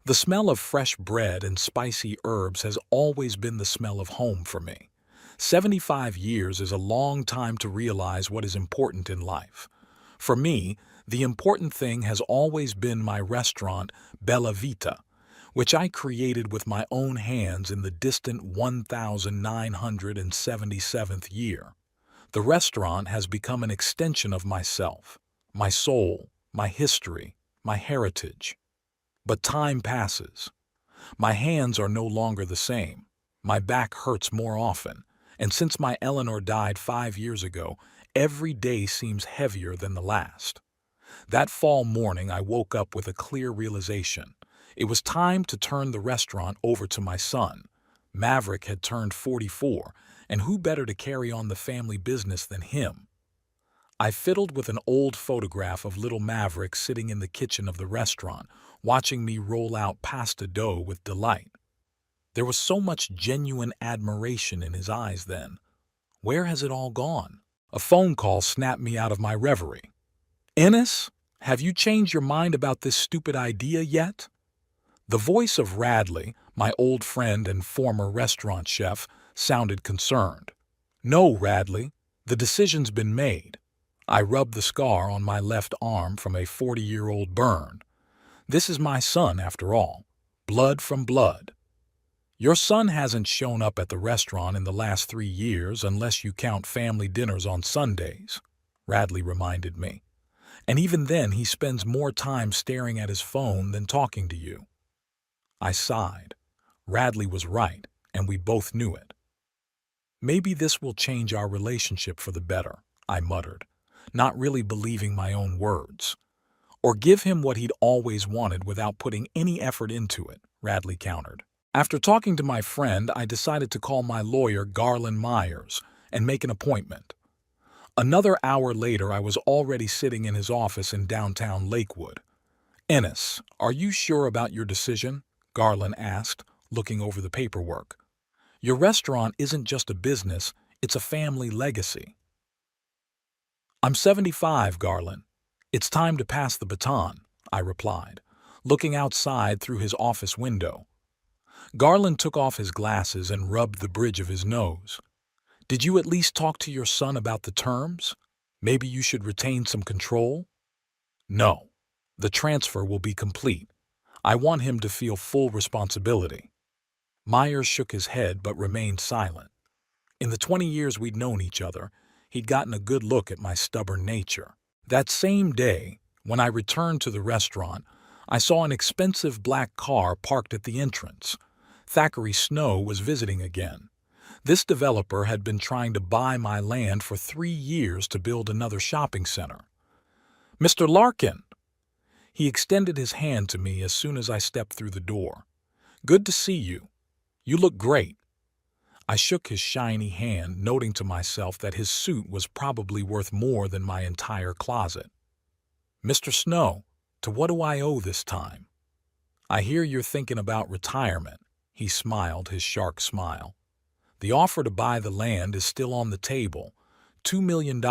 The smell of fresh bread and spicy herbs has always been the smell of home for me. 75 years is a long time to realize what is important in life. For me, the important thing has always been my restaurant, Bella Vita, which I created with my own hands in the distant 1977th year. The restaurant has become an extension of myself, my soul, my history, my heritage. But time passes. My hands are no longer the same. My back hurts more often, and since my Eleanor died 5 years ago, every day seems heavier than the last. That fall morning, I woke up with a clear realization. It was time to turn the restaurant over to my son. Maverick had turned 44, and who better to carry on the family business than him? I fiddled with an old photograph of little Maverick sitting in the kitchen of the restaurant, watching me roll out pasta dough with delight. There was so much genuine admiration in his eyes then. Where has it all gone? A phone call snapped me out of my reverie. "Ennis, have you changed your mind about this stupid idea yet?" The voice of Radley, my old friend and former restaurant chef, sounded concerned. "No, Radley, the decision's been made." I rubbed the scar on my left arm from a 40-year-old burn. This is my son, after all. Blood from blood. Your son hasn't shown up at the restaurant in the last 3 years unless you count family dinners on Sundays, Radley reminded me. And even then he spends more time staring at his phone than talking to you. I sighed. Radley was right, and we both knew it. Maybe this will change our relationship for the better, I muttered, not really believing my own words. Or give him what he'd always wanted without putting any effort into it, Radley countered. After talking to my friend, I decided to call my lawyer, Garland Myers, and make an appointment. Another hour later, I was already sitting in his office in downtown Lakewood. "Ennis, are you sure about your decision?" Garland asked, looking over the paperwork. "Your restaurant isn't just a business, it's a family legacy." "I'm 75, Garland. It's time to pass the baton," I replied, looking outside through his office window. Garland took off his glasses and rubbed the bridge of his nose. "Did you at least talk to your son about the terms? Maybe you should retain some control?" "No. The transfer will be complete. I want him to feel full responsibility." Myers shook his head but remained silent. In the 20 years we'd known each other, he'd gotten a good look at my stubborn nature. That same day, when I returned to the restaurant, I saw an expensive black car parked at the entrance. Thackeray Snow was visiting again. This developer had been trying to buy my land for 3 years to build another shopping center. "Mr. Larkin!" He extended his hand to me as soon as I stepped through the door. "Good to see you. You look great." I shook his shiny hand, noting to myself that his suit was probably worth more than my entire closet. "Mr. Snow, to what do I owe this time?" "I hear you're thinking about retirement." He smiled his shark smile. "The offer to buy the land is still on the table. $2 million,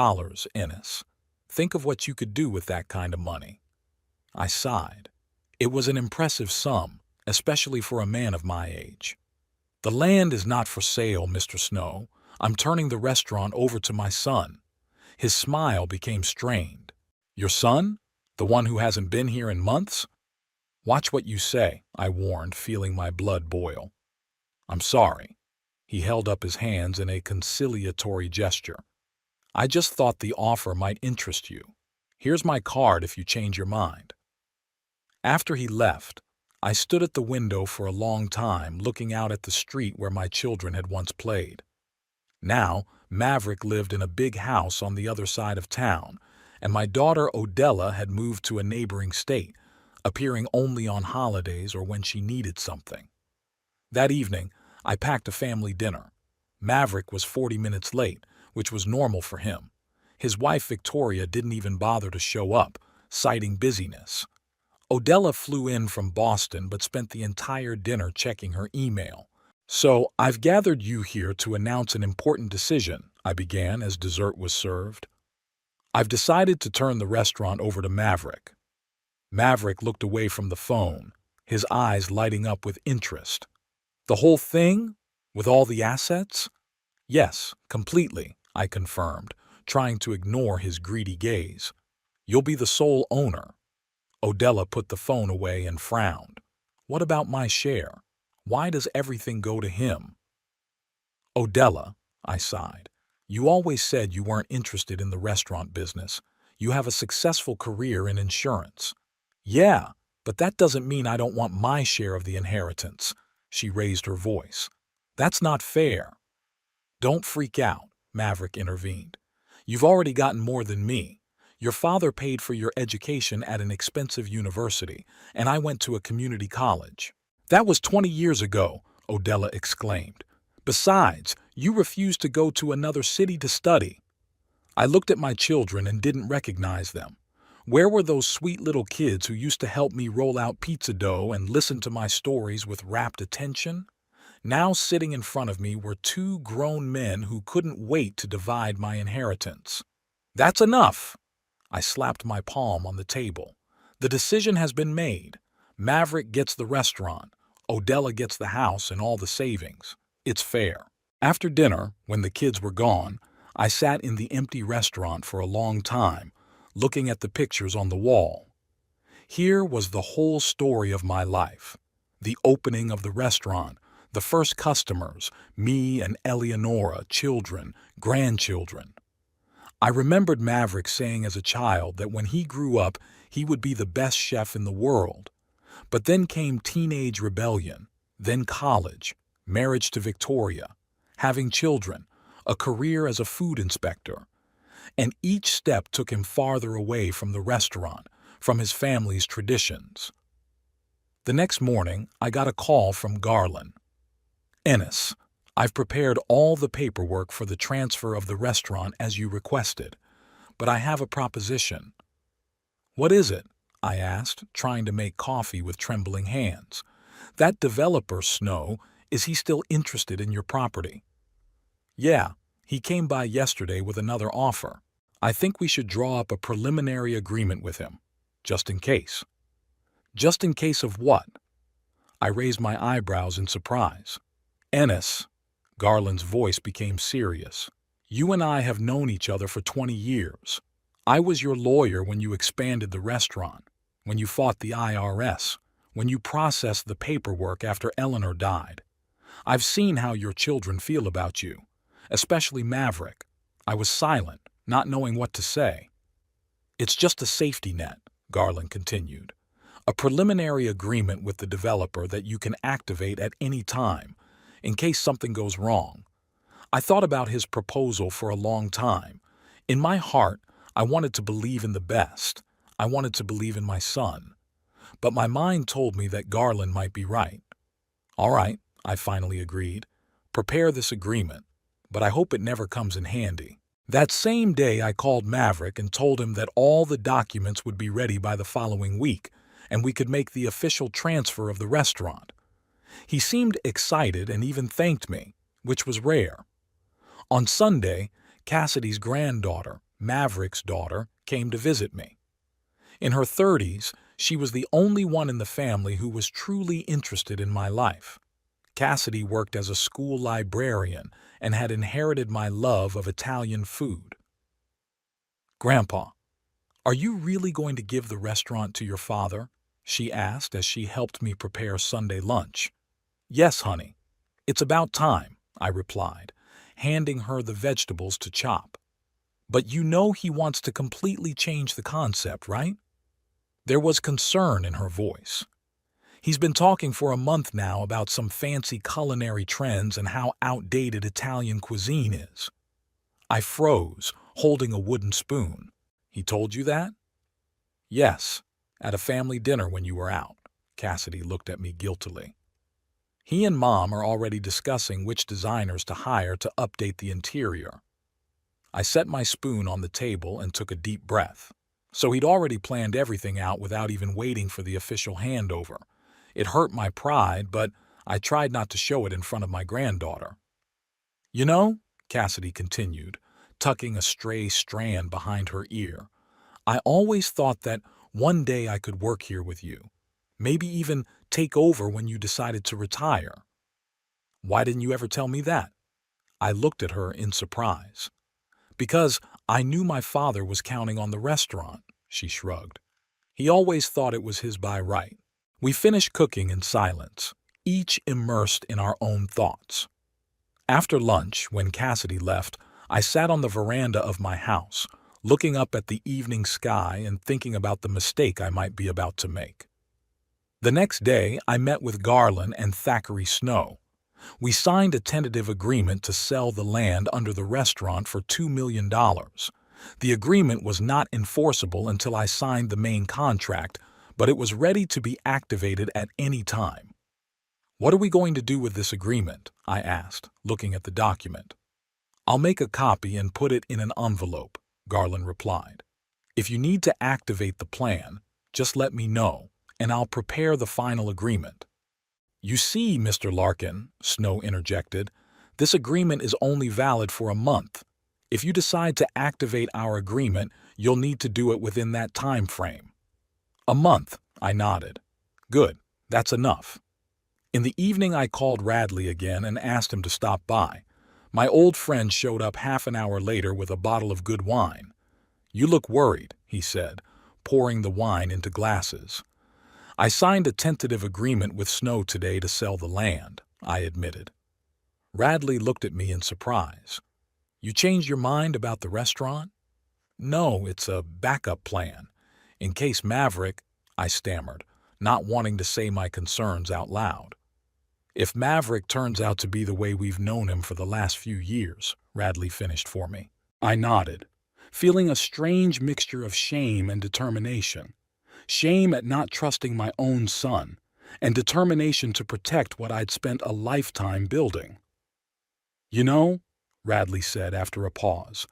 Ennis. Think of what you could do with that kind of money." I sighed. It was an impressive sum, especially for a man of my age. "The land is not for sale, Mr. Snow. I'm turning the restaurant over to my son." His smile became strained. "Your son? The one who hasn't been here in months?" "Watch what you say," I warned, feeling my blood boil. "I'm sorry." He held up his hands in a conciliatory gesture. "I just thought the offer might interest you. Here's my card if you change your mind." After he left, I stood at the window for a long time, looking out at the street where my children had once played. Now, Maverick lived in a big house on the other side of town, and my daughter Odella had moved to a neighboring state, appearing only on holidays or when she needed something. That evening, I packed a family dinner. Maverick was 40 minutes late, which was normal for him. His wife Victoria didn't even bother to show up, citing busyness. Odella flew in from Boston but spent the entire dinner checking her email. "So, I've gathered you here to announce an important decision," I began as dessert was served. "I've decided to turn the restaurant over to Maverick." Maverick looked away from the phone, his eyes lighting up with interest. The whole thing? With all the assets? Yes, completely, I confirmed, trying to ignore his greedy gaze. You'll be the sole owner. Odella put the phone away and frowned. What about my share? Why does everything go to him? Odella, I sighed. You always said you weren't interested in the restaurant business. You have a successful career in insurance. Yeah, but that doesn't mean I don't want my share of the inheritance. She raised her voice. That's not fair. Don't freak out, Maverick intervened. You've already gotten more than me. Your father paid for your education at an expensive university, and I went to a community college. That was 20 years ago, Odella exclaimed. Besides, you refused to go to another city to study. I looked at my children and didn't recognize them. Where were those sweet little kids who used to help me roll out pizza dough and listen to my stories with rapt attention? Now sitting in front of me were two grown men who couldn't wait to divide my inheritance. That's enough! I slapped my palm on the table. The decision has been made. Maverick gets the restaurant. Odella gets the house and all the savings. It's fair. After dinner, when the kids were gone, I sat in the empty restaurant for a long time, looking at the pictures on the wall. Here was the whole story of my life. The opening of the restaurant, the first customers, me and Eleonora, children, grandchildren. I remembered Maverick saying as a child that when he grew up, he would be the best chef in the world. But then came teenage rebellion, then college, marriage to Victoria, having children, a career as a food inspector. And each step took him farther away from the restaurant, from his family's traditions. The next morning, I got a call from Garland. Ennis, I've prepared all the paperwork for the transfer of the restaurant as you requested, but I have a proposition. What is it? I asked, trying to make coffee with trembling hands. That developer, Snow, is he still interested in your property? Yeah, he came by yesterday with another offer. I think we should draw up a preliminary agreement with him, just in case. Just in case of what? I raised my eyebrows in surprise. Ennis, Garland's voice became serious. You and I have known each other for 20 years. I was your lawyer when you expanded the restaurant, when you fought the IRS, when you processed the paperwork after Eleanor died. I've seen how your children feel about you, especially Maverick. I was silent, not knowing what to say. It's just a safety net, Garland continued. A preliminary agreement with the developer that you can activate at any time, in case something goes wrong. I thought about his proposal for a long time. In my heart, I wanted to believe in the best. I wanted to believe in my son. But my mind told me that Garland might be right. All right, I finally agreed. Prepare this agreement, but I hope it never comes in handy. That same day, I called Maverick and told him that all the documents would be ready by the following week, and we could make the official transfer of the restaurant. He seemed excited and even thanked me, which was rare. On Sunday, Cassidy's granddaughter, Maverick's daughter, came to visit me. In her 30s, she was the only one in the family who was truly interested in my life. Cassidy worked as a school librarian and had inherited my love of Italian food. Grandpa, are you really going to give the restaurant to your father? She asked as she helped me prepare Sunday lunch. Yes, honey. It's about time, I replied, handing her the vegetables to chop. But you know he wants to completely change the concept, right? There was concern in her voice. He's been talking for a month now about some fancy culinary trends and how outdated Italian cuisine is. I froze, holding a wooden spoon. He told you that? Yes, at a family dinner when you were out. Cassidy looked at me guiltily. He and Mom are already discussing which designers to hire to update the interior. I set my spoon on the table and took a deep breath. So he'd already planned everything out without even waiting for the official handover. It hurt my pride, but I tried not to show it in front of my granddaughter. You know, Cassidy continued, tucking a stray strand behind her ear, I always thought that one day I could work here with you. Maybe even take over when you decided to retire. Why didn't you ever tell me that? I looked at her in surprise. Because I knew my father was counting on the restaurant, she shrugged. He always thought it was his by right. We finished cooking in silence, each immersed in our own thoughts. After lunch, when Cassidy left, I sat on the veranda of my house, looking up at the evening sky and thinking about the mistake I might be about to make. The next day, I met with Garland and Thackeray Snow. We signed a tentative agreement to sell the land under the restaurant for $2 million. The agreement was not enforceable until I signed the main contract, but it was ready to be activated at any time. What are we going to do with this agreement? I asked, looking at the document. I'll make a copy and put it in an envelope, Garland replied. If you need to activate the plan, just let me know, and I'll prepare the final agreement. You see, Mr. Larkin, Snow interjected, this agreement is only valid for a month. If you decide to activate our agreement, you'll need to do it within that time frame. A month, I nodded. Good, that's enough. In the evening, I called Radley again and asked him to stop by. My old friend showed up half an hour later with a bottle of good wine. You look worried, he said, pouring the wine into glasses. I signed a tentative agreement with Snow today to sell the land, I admitted. Radley looked at me in surprise. You changed your mind about the restaurant? No, it's a backup plan. In case Maverick, I stammered, not wanting to say my concerns out loud. If Maverick turns out to be the way we've known him for the last few years, Radley finished for me. I nodded, feeling a strange mixture of shame and determination. Shame at not trusting my own son, and determination to protect what I'd spent a lifetime building. You know, Radley said after a pause,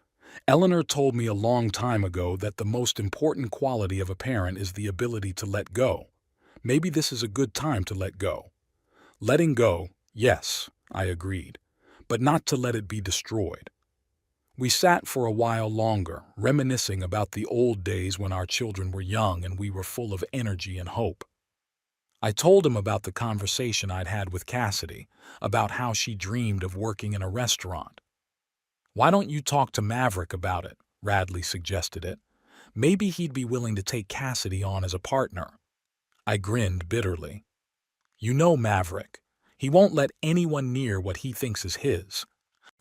Eleanor told me a long time ago that the most important quality of a parent is the ability to let go. Maybe this is a good time to let go. Letting go, yes, I agreed, but not to let it be destroyed. We sat for a while longer, reminiscing about the old days when our children were young and we were full of energy and hope. I told him about the conversation I'd had with Cassidy, about how she dreamed of working in a restaurant. Why don't you talk to Maverick about it? Radley suggested it. Maybe he'd be willing to take Cassidy on as a partner. I grinned bitterly. You know Maverick. He won't let anyone near what he thinks is his.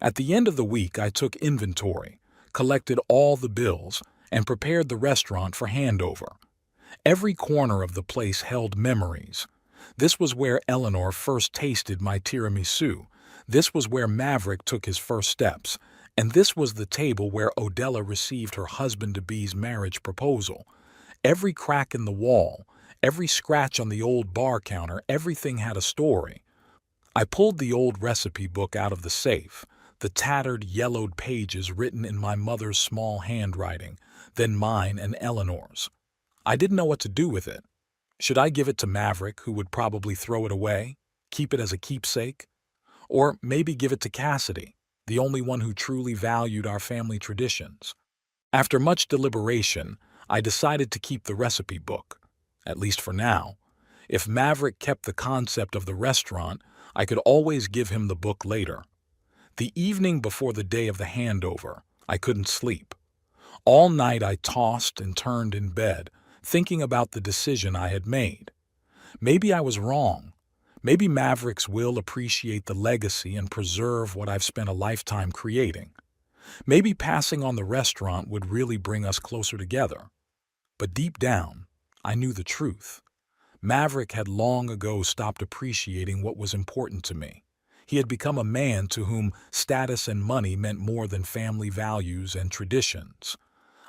At the end of the week, I took inventory, collected all the bills, and prepared the restaurant for handover. Every corner of the place held memories. This was where Eleanor first tasted my tiramisu. This was where Maverick took his first steps. And this was the table where Odella received her husband-to-be's marriage proposal. Every crack in the wall, every scratch on the old bar counter, everything had a story. I pulled the old recipe book out of the safe, the tattered, yellowed pages written in my mother's small handwriting, then mine and Eleanor's. I didn't know what to do with it. Should I give it to Maverick, who would probably throw it away, keep it as a keepsake? Or maybe give it to Cassidy, the only one who truly valued our family traditions? After much deliberation, I decided to keep the recipe book, at least for now. If Maverick kept the concept of the restaurant, I could always give him the book later. The evening before the day of the handover, I couldn't sleep. All night I tossed and turned in bed, thinking about the decision I had made. Maybe I was wrong. Maybe Mavericks will appreciate the legacy and preserve what I've spent a lifetime creating. Maybe passing on the restaurant would really bring us closer together. But deep down, I knew the truth. Maverick had long ago stopped appreciating what was important to me. He had become a man to whom status and money meant more than family values and traditions.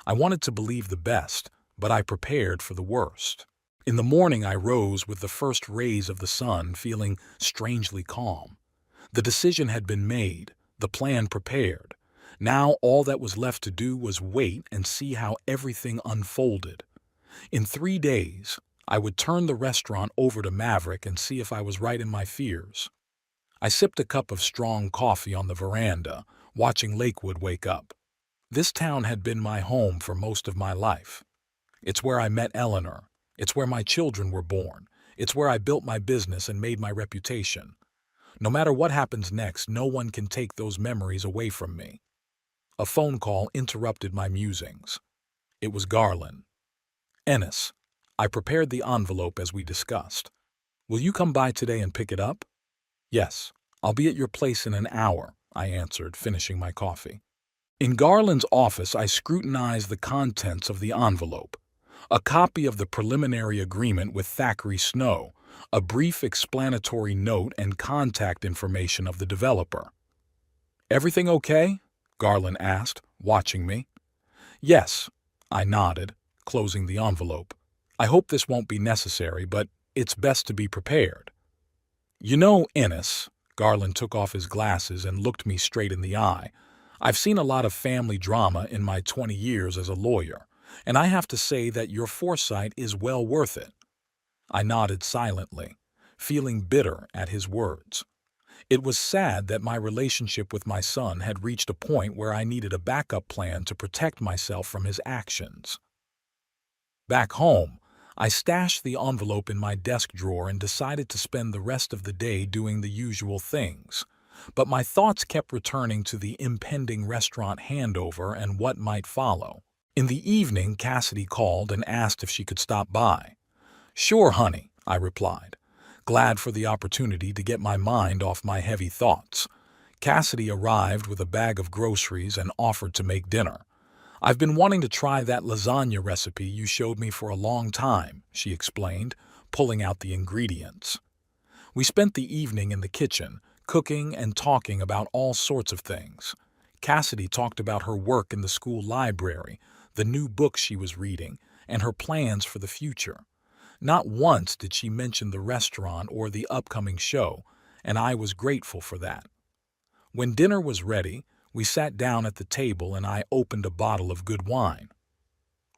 I wanted to believe the best, but I prepared for the worst. In the morning I rose with the first rays of the sun, feeling strangely calm. The decision had been made, the plan prepared. Now all that was left to do was wait and see how everything unfolded. In 3 days, I would turn the restaurant over to Maverick and see if I was right in my fears. I sipped a cup of strong coffee on the veranda, watching Lakewood wake up. This town had been my home for most of my life. It's where I met Eleanor. It's where my children were born. It's where I built my business and made my reputation. No matter what happens next, no one can take those memories away from me. A phone call interrupted my musings. It was Garland. Ennis, I prepared the envelope as we discussed. Will you come by today and pick it up? Yes, I'll be at your place in an hour, I answered, finishing my coffee. In Garland's office, I scrutinized the contents of the envelope. A copy of the preliminary agreement with Thackeray Snow, a brief explanatory note, and contact information of the developer. Everything okay? Garland asked, watching me. Yes, I nodded, closing the envelope. I hope this won't be necessary, but it's best to be prepared. You know, Ennis, Garland took off his glasses and looked me straight in the eye. I've seen a lot of family drama in my 20 years as a lawyer, and I have to say that your foresight is well worth it. I nodded silently, feeling bitter at his words. It was sad that my relationship with my son had reached a point where I needed a backup plan to protect myself from his actions. Back home, I stashed the envelope in my desk drawer and decided to spend the rest of the day doing the usual things. But my thoughts kept returning to the impending restaurant handover and what might follow. In the evening, Cassidy called and asked if she could stop by. Sure, honey, I replied, glad for the opportunity to get my mind off my heavy thoughts. Cassidy arrived with a bag of groceries and offered to make dinner. I've been wanting to try that lasagna recipe you showed me for a long time, she explained, pulling out the ingredients. We spent the evening in the kitchen, cooking and talking about all sorts of things. Cassidy talked about her work in the school library, the new books she was reading, and her plans for the future. Not once did she mention the restaurant or the upcoming show, and I was grateful for that. When dinner was ready, we sat down at the table and I opened a bottle of good wine.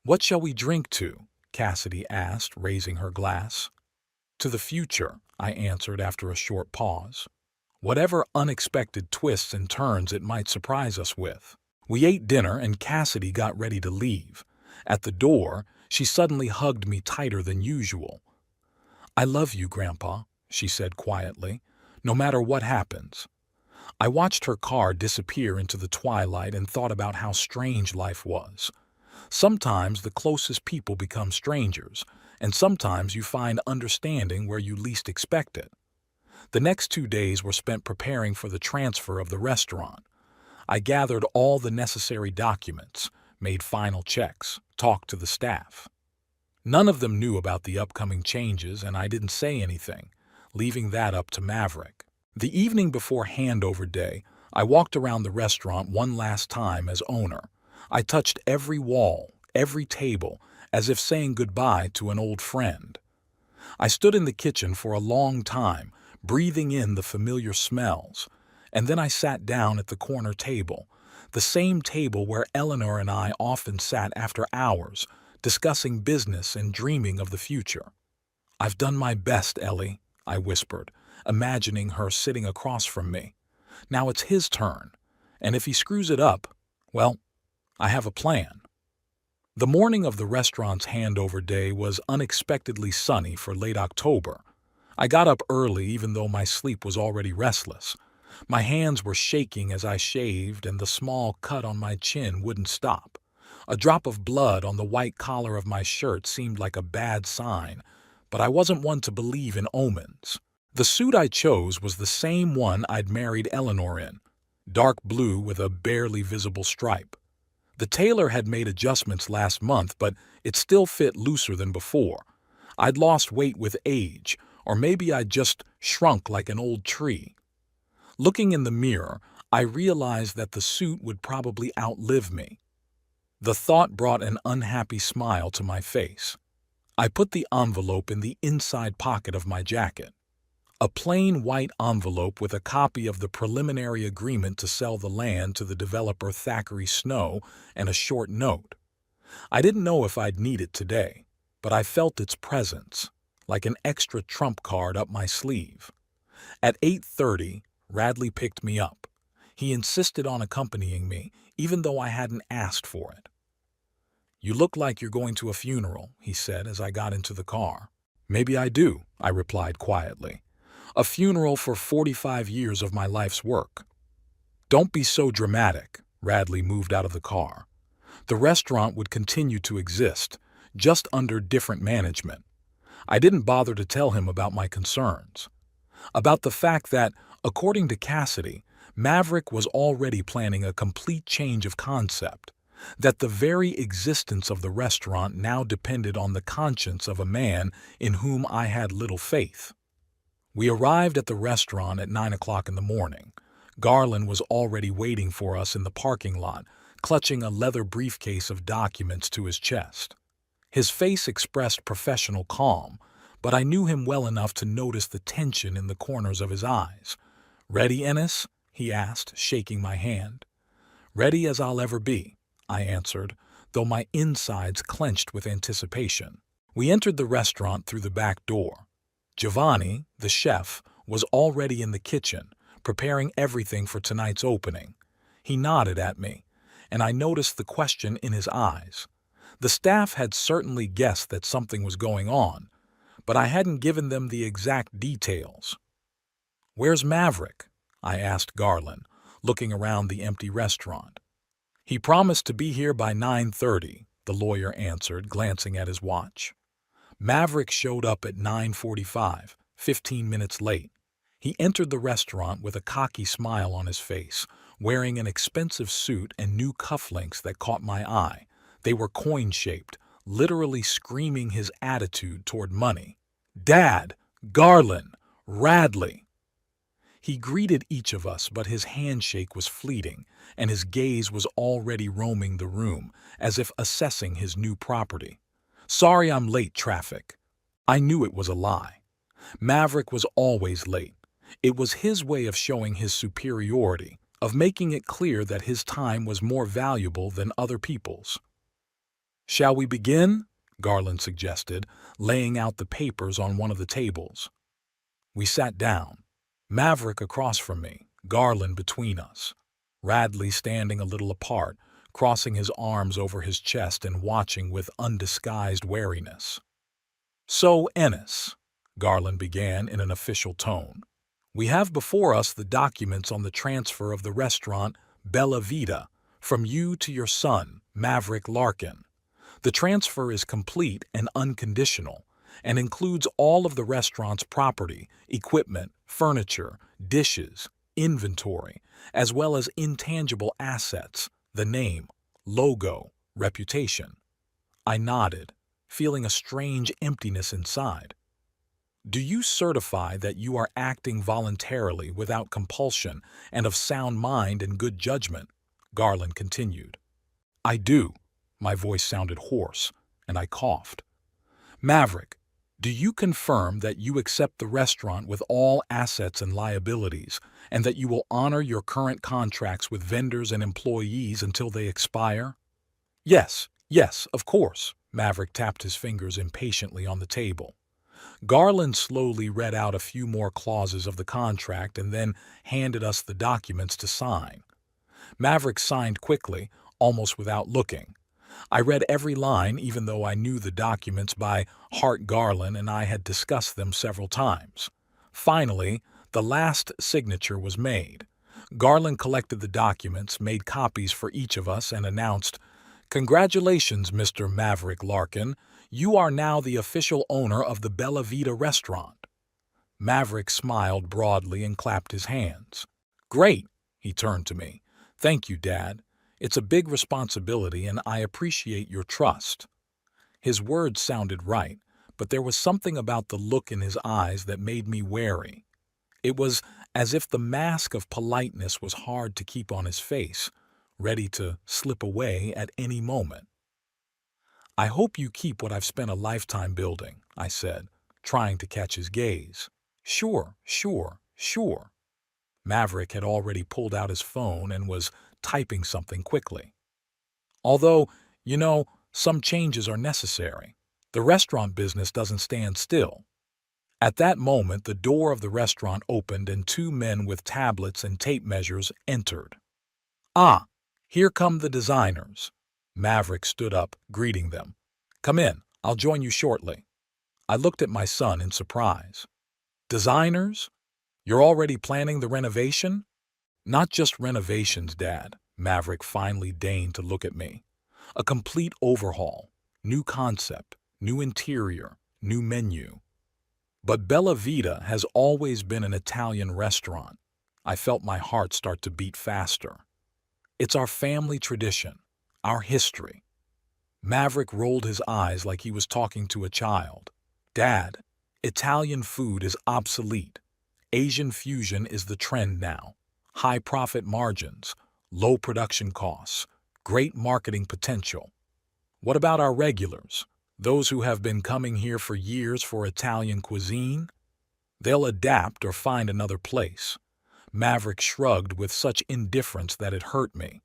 What shall we drink to? Cassidy asked, raising her glass. To the future, I answered after a short pause. Whatever unexpected twists and turns it might surprise us with. We ate dinner and Cassidy got ready to leave. At the door, she suddenly hugged me tighter than usual. I love you, Grandpa, she said quietly, no matter what happens. I watched her car disappear into the twilight and thought about how strange life was. Sometimes the closest people become strangers, and sometimes you find understanding where you least expect it. The next 2 days were spent preparing for the transfer of the restaurant. I gathered all the necessary documents, made final checks, talked to the staff. None of them knew about the upcoming changes, and I didn't say anything, leaving that up to Maverick. The evening before handover day, I walked around the restaurant one last time as owner. I touched every wall, every table, as if saying goodbye to an old friend. I stood in the kitchen for a long time, breathing in the familiar smells, and then I sat down at the corner table, the same table where Eleanor and I often sat after hours, discussing business and dreaming of the future. I've done my best, Ellie, I whispered, imagining her sitting across from me. Now it's his turn, and if he screws it up, well, I have a plan. The morning of the restaurant's handover day was unexpectedly sunny for late October. I got up early even though my sleep was already restless. My hands were shaking as I shaved and the small cut on my chin wouldn't stop. A drop of blood on the white collar of my shirt seemed like a bad sign, but I wasn't one to believe in omens. The suit I chose was the same one I'd married Eleanor in, dark blue with a barely visible stripe. The tailor had made adjustments last month, but it still fit looser than before. I'd lost weight with age, or maybe I'd just shrunk like an old tree. Looking in the mirror, I realized that the suit would probably outlive me. The thought brought an unhappy smile to my face. I put the envelope in the inside pocket of my jacket. A plain white envelope with a copy of the preliminary agreement to sell the land to the developer Thackeray Snow and a short note. I didn't know if I'd need it today, but I felt its presence, like an extra trump card up my sleeve. At 8:30, Radley picked me up. He insisted on accompanying me, even though I hadn't asked for it. You look like you're going to a funeral, he said as I got into the car. Maybe I do, I replied quietly. A funeral for 45 years of my life's work. Don't be so dramatic, Radley moved out of the car. The restaurant would continue to exist, just under different management. I didn't bother to tell him about my concerns. About the fact that, according to Cassidy, Maverick was already planning a complete change of concept, that the very existence of the restaurant now depended on the conscience of a man in whom I had little faith. We arrived at the restaurant at 9 o'clock in the morning. Garland was already waiting for us in the parking lot, clutching a leather briefcase of documents to his chest. His face expressed professional calm, but I knew him well enough to notice the tension in the corners of his eyes. "Ready, Ennis?" he asked, shaking my hand. "Ready as I'll ever be," I answered, though my insides clenched with anticipation. We entered the restaurant through the back door. Giovanni, the chef, was already in the kitchen, preparing everything for tonight's opening. He nodded at me, and I noticed the question in his eyes. The staff had certainly guessed that something was going on, but I hadn't given them the exact details. "Where's Maverick?" I asked Garland, looking around the empty restaurant. "He promised to be here by 9:30, the lawyer answered, glancing at his watch. Maverick showed up at 9:45, 15 minutes late. He entered the restaurant with a cocky smile on his face, wearing an expensive suit and new cufflinks that caught my eye. They were coin-shaped, literally screaming his attitude toward money. "Dad! Garland! Radley!" He greeted each of us, but his handshake was fleeting, and his gaze was already roaming the room, as if assessing his new property. "Sorry I'm late, traffic." I knew it was a lie. Maverick was always late. It was his way of showing his superiority, of making it clear that his time was more valuable than other people's. "Shall we begin?" Garland suggested, laying out the papers on one of the tables. We sat down. Maverick across from me, Garland between us. Radley standing a little apart, crossing his arms over his chest and watching with undisguised wariness. "So, Ennis," Garland began in an official tone, "we have before us the documents on the transfer of the restaurant Bella Vita from you to your son, Maverick Larkin. The transfer is complete and unconditional, and includes all of the restaurant's property, equipment, furniture, dishes, inventory, as well as intangible assets, the name, logo, reputation." I nodded, feeling a strange emptiness inside. "Do you certify that you are acting voluntarily without compulsion and of sound mind and good judgment?" Garland continued. "I do." My voice sounded hoarse, and I coughed. "Maverick, do you confirm that you accept the restaurant with all assets and liabilities, and that you will honor your current contracts with vendors and employees until they expire?" "Yes, of course." Maverick tapped his fingers impatiently on the table. Garland slowly read out a few more clauses of the contract and then handed us the documents to sign. Maverick signed quickly, almost without looking. I read every line, even though I knew the documents by heart. Garland and I had discussed them several times. Finally, the last signature was made. Garland collected the documents, made copies for each of us, and announced, "Congratulations, Mr. Maverick Larkin. You are now the official owner of the Bella Vita restaurant." Maverick smiled broadly and clapped his hands. "Great," he turned to me. "Thank you, Dad. It's a big responsibility, and I appreciate your trust." His words sounded right, but there was something about the look in his eyes that made me wary. It was as if the mask of politeness was hard to keep on his face, ready to slip away at any moment. "I hope you keep what I've spent a lifetime building," I said, trying to catch his gaze. Sure. Maverick had already pulled out his phone and was typing something quickly. "Although, some changes are necessary. The restaurant business doesn't stand still." At that moment, the door of the restaurant opened and two men with tablets and tape measures entered. "Ah, here come the designers." Maverick stood up, greeting them. "Come in, I'll join you shortly." I looked at my son in surprise. Designers? You're already planning the renovation? Not just renovations, Dad. Maverick finally deigned to look at me. A complete overhaul. New concept, new interior, new menu. But Bella Vita has always been an Italian restaurant. I felt my heart start to beat faster. It's our family tradition, our history. Maverick rolled his eyes like he was talking to a child. Dad, Italian food is obsolete. Asian fusion is the trend now. High profit margins, low production costs, great marketing potential. What about our regulars? Those who have been coming here for years for Italian cuisine? They'll adapt or find another place. Maverick shrugged with such indifference that it hurt me.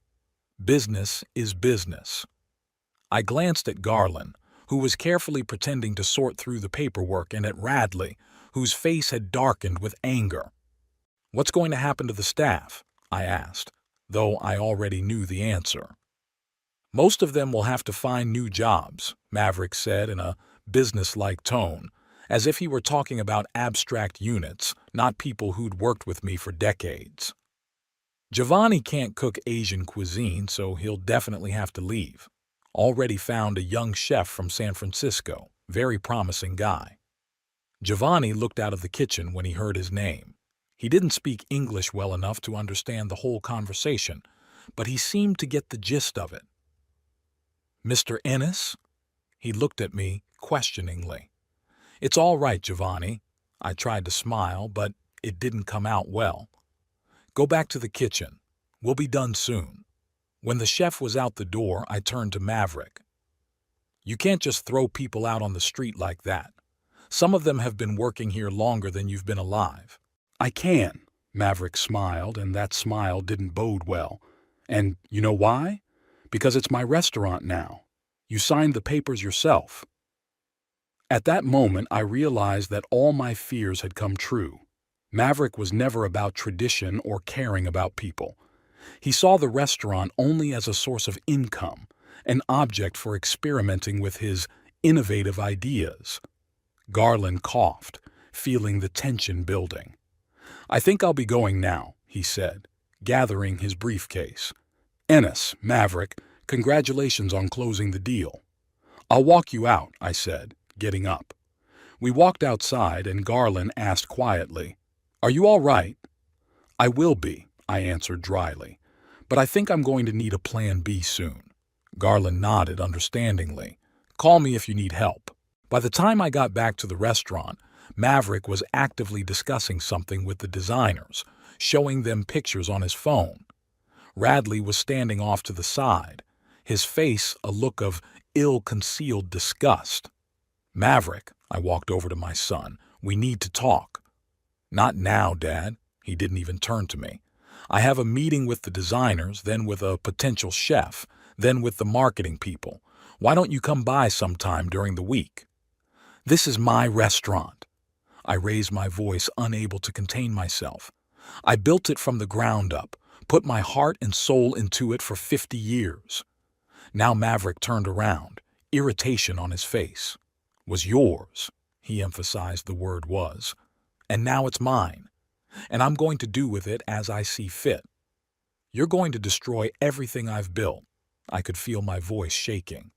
Business is business. I glanced at Garland, who was carefully pretending to sort through the paperwork, and at Radley, whose face had darkened with anger. What's going to happen to the staff? I asked, though I already knew the answer. Most of them will have to find new jobs, Maverick said in a business-like tone, as if he were talking about abstract units, not people who'd worked with me for decades. Giovanni can't cook Asian cuisine, so he'll definitely have to leave. Already found a young chef from San Francisco, very promising guy. Giovanni looked out of the kitchen when he heard his name. He didn't speak English well enough to understand the whole conversation, but he seemed to get the gist of it. Mr. Ennis? He looked at me questioningly. It's all right, Giovanni. I tried to smile, but it didn't come out well. Go back to the kitchen. We'll be done soon. When the chef was out the door, I turned to Maverick. You can't just throw people out on the street like that. Some of them have been working here longer than you've been alive. I can, Maverick smiled, and that smile didn't bode well. And you know why? Because it's my restaurant now. You signed the papers yourself. At that moment, I realized that all my fears had come true. Maverick was never about tradition or caring about people. He saw the restaurant only as a source of income, an object for experimenting with his innovative ideas. Garland coughed, feeling the tension building. I think I'll be going now, he said, gathering his briefcase. Ennis, Maverick, congratulations on closing the deal. I'll walk you out, I said, getting up. We walked outside, and Garland asked quietly, Are you all right? I will be, I answered dryly, but I think I'm going to need a plan B soon. Garland nodded understandingly. Call me if you need help. By the time I got back to the restaurant, Maverick was actively discussing something with the designers, showing them pictures on his phone. Radley was standing off to the side, his face a look of ill-concealed disgust. Maverick, I walked over to my son, we need to talk. Not now, Dad. He didn't even turn to me. I have a meeting with the designers, then with a potential chef, then with the marketing people. Why don't you come by sometime during the week? This is my restaurant. I raised my voice, unable to contain myself. I built it from the ground up, put my heart and soul into it for 50 years. Now Maverick turned around, irritation on his face. Was yours, he emphasized the word was, and now it's mine, and I'm going to do with it as I see fit. You're going to destroy everything I've built. I could feel my voice shaking.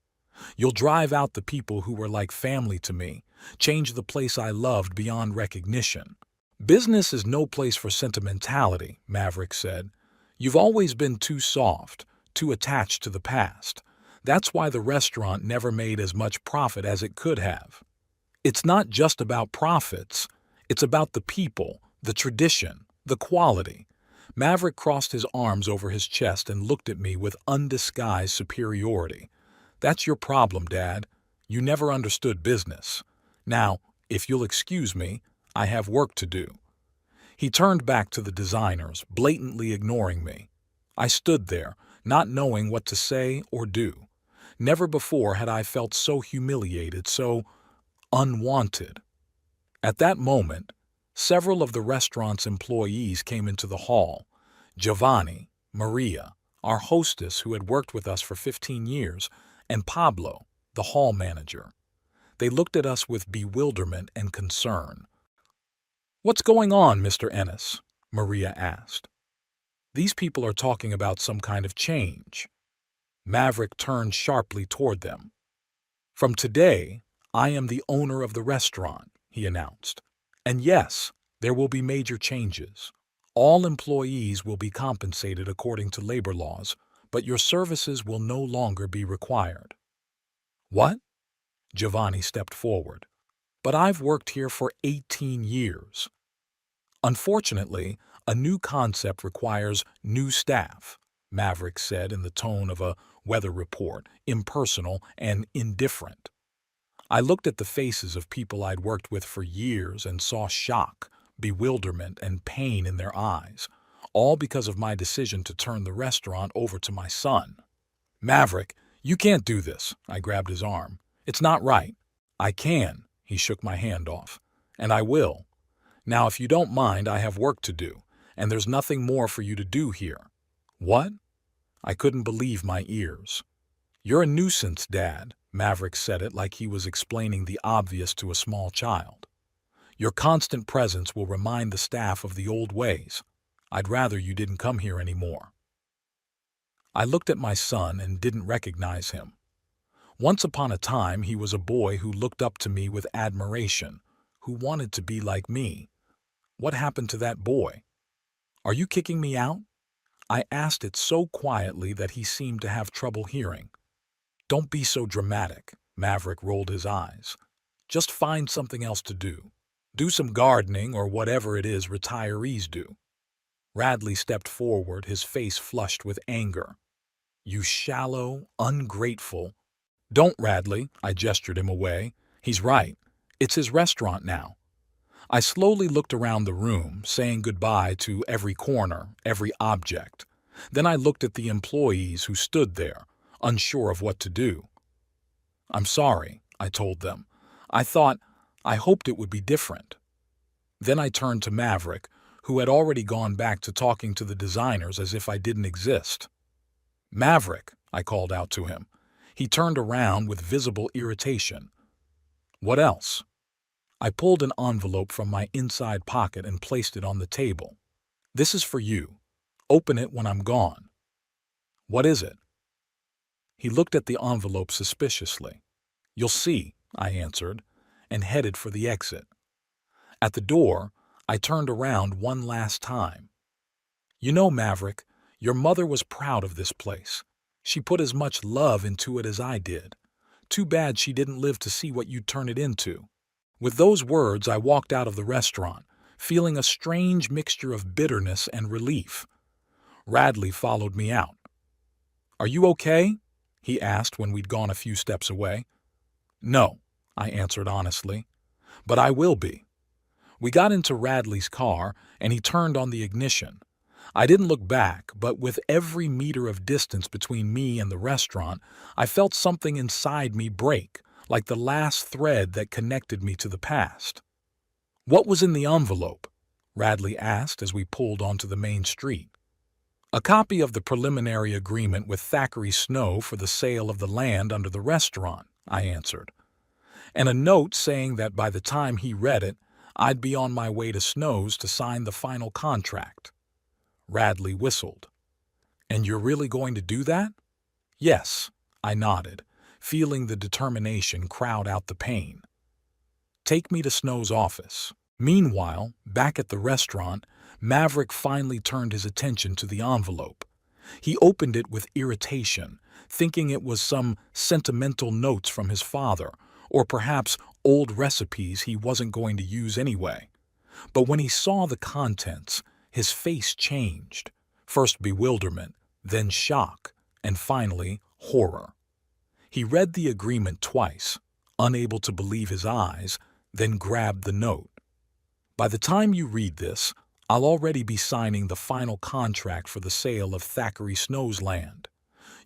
You'll drive out the people who were like family to me, change the place I loved beyond recognition. Business is no place for sentimentality, Maverick said. You've always been too soft, too attached to the past. That's why the restaurant never made as much profit as it could have. It's not just about profits. It's about the people, the tradition, the quality. Maverick crossed his arms over his chest and looked at me with undisguised superiority. That's your problem, Dad. You never understood business. Now, if you'll excuse me, I have work to do. He turned back to the designers, blatantly ignoring me. I stood there, not knowing what to say or do. Never before had I felt so humiliated, so unwanted. At that moment, several of the restaurant's employees came into the hall. Giovanni, Maria, our hostess who had worked with us for 15 years, and Pablo, the hall manager. They looked at us with bewilderment and concern. "What's going on, Mr. Ennis?" Maria asked. "These people are talking about some kind of change." Maverick turned sharply toward them. "From today, I am the owner of the restaurant," he announced. "And yes, there will be major changes. All employees will be compensated according to labor laws, but your services will no longer be required." "What?" Giovanni stepped forward. "But I've worked here for 18 years. "Unfortunately, a new concept requires new staff," Maverick said in the tone of a weather report, impersonal and indifferent. I looked at the faces of people I'd worked with for years and saw shock, bewilderment, and pain in their eyes, all because of my decision to turn the restaurant over to my son. "Maverick, you can't do this," I grabbed his arm. "It's not right." "I can," he shook my hand off. "And I will. Now, if you don't mind, I have work to do, and there's nothing more for you to do here." "What?" I couldn't believe my ears. "You're a nuisance, Dad," Maverick said it like he was explaining the obvious to a small child. "Your constant presence will remind the staff of the old ways. I'd rather you didn't come here anymore." I looked at my son and didn't recognize him. Once upon a time, he was a boy who looked up to me with admiration, who wanted to be like me. What happened to that boy? "Are you kicking me out?" I asked it so quietly that he seemed to have trouble hearing. "Don't be so dramatic," Maverick rolled his eyes. "Just find something else to do. Do some gardening or whatever it is retirees do." Radley stepped forward, his face flushed with anger. "You shallow, ungrateful—" "Don't, Radley," I gestured him away. "He's right. It's his restaurant now." I slowly looked around the room, saying goodbye to every corner, every object. Then I looked at the employees who stood there, unsure of what to do. "I'm sorry," I told them. I hoped it would be different." Then I turned to Maverick, who had already gone back to talking to the designers as if I didn't exist. "Maverick," I called out to him. He turned around with visible irritation. "What else?" I pulled an envelope from my inside pocket and placed it on the table. "This is for you. Open it when I'm gone." "What is it?" He looked at the envelope suspiciously. "You'll see," I answered, and headed for the exit. At the door, I turned around one last time. "You know, Maverick, your mother was proud of this place. She put as much love into it as I did. Too bad she didn't live to see what you'd turn it into." With those words, I walked out of the restaurant, feeling a strange mixture of bitterness and relief. Radley followed me out. "Are you okay?" he asked when we'd gone a few steps away. "No," I answered honestly, "but I will be." We got into Radley's car, and he turned on the ignition. I didn't look back, but with every meter of distance between me and the restaurant, I felt something inside me break, like the last thread that connected me to the past. "What was in the envelope?" Radley asked as we pulled onto the main street. "A copy of the preliminary agreement with Thackeray Snow for the sale of the land under the restaurant," I answered, "and a note saying that by the time he read it, I'd be on my way to Snow's to sign the final contract." Radley whistled. "And you're really going to do that?" "Yes," I nodded, feeling the determination crowd out the pain. "Take me to Snow's office." Meanwhile, back at the restaurant, Maverick finally turned his attention to the envelope. He opened it with irritation, thinking it was some sentimental notes from his father, or perhaps old recipes he wasn't going to use anyway. But when he saw the contents, his face changed, first bewilderment, then shock, and finally horror. He read the agreement twice, unable to believe his eyes, then grabbed the note. "By the time you read this, I'll already be signing the final contract for the sale of Thackeray Snow's land.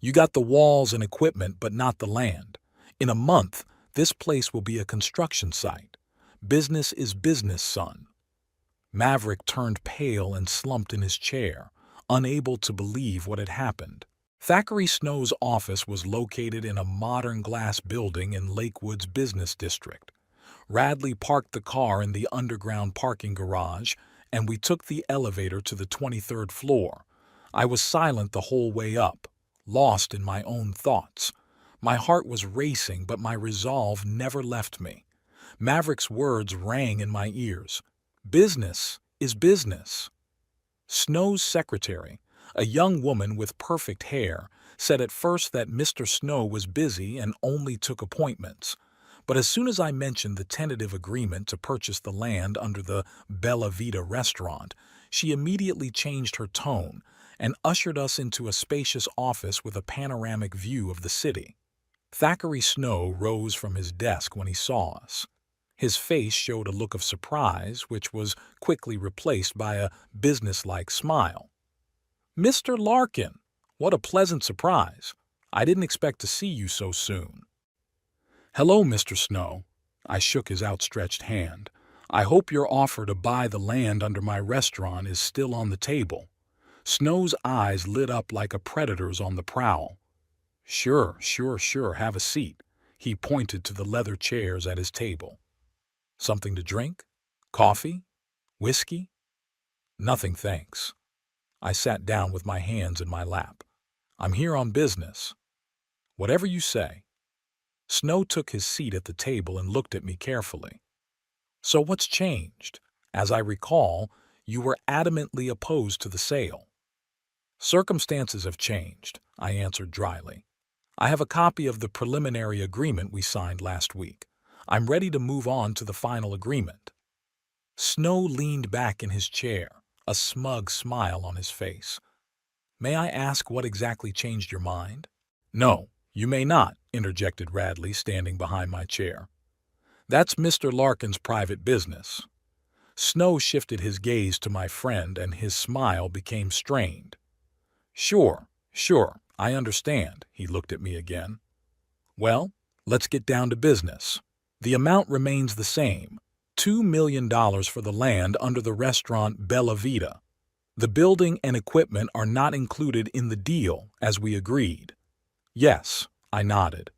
You got the walls and equipment, but not the land. In a month, this place will be a construction site. Business is business, son." Maverick turned pale and slumped in his chair, unable to believe what had happened. Thackeray Snow's office was located in a modern glass building in Lakewood's business district. Radley parked the car in the underground parking garage, and we took the elevator to the 23rd floor. I was silent the whole way up, lost in my own thoughts. My heart was racing, but my resolve never left me. Maverick's words rang in my ears. Business is business. Snow's secretary, a young woman with perfect hair, said at first that Mr. Snow was busy and only took appointments. But as soon as I mentioned the tentative agreement to purchase the land under the Bella Vita restaurant, she immediately changed her tone and ushered us into a spacious office with a panoramic view of the city. Thackeray Snow rose from his desk when he saw us. His face showed a look of surprise, which was quickly replaced by a businesslike smile. "Mr. Larkin, what a pleasant surprise. I didn't expect to see you so soon." "Hello, Mr. Snow." I shook his outstretched hand. "I hope your offer to buy the land under my restaurant is still on the table." Snow's eyes lit up like a predator's on the prowl. Sure, have a seat." He pointed to the leather chairs at his table. "Something to drink? Coffee? Whiskey?" "Nothing, thanks." I sat down with my hands in my lap. "I'm here on business." "Whatever you say." Snow took his seat at the table and looked at me carefully. "So what's changed? As I recall, you were adamantly opposed to the sale." "Circumstances have changed," I answered dryly. "I have a copy of the preliminary agreement we signed last week. I'm ready to move on to the final agreement." Snow leaned back in his chair, a smug smile on his face. "May I ask what exactly changed your mind?" "No, you may not," interjected Radley, standing behind my chair. "That's Mr. Larkin's private business." Snow shifted his gaze to my friend, and his smile became strained. Sure, I understand." He looked at me again. "Well, let's get down to business. The amount remains the same, $2 million for the land under the restaurant Bella Vita. The building and equipment are not included in the deal, as we agreed." "Yes," I nodded.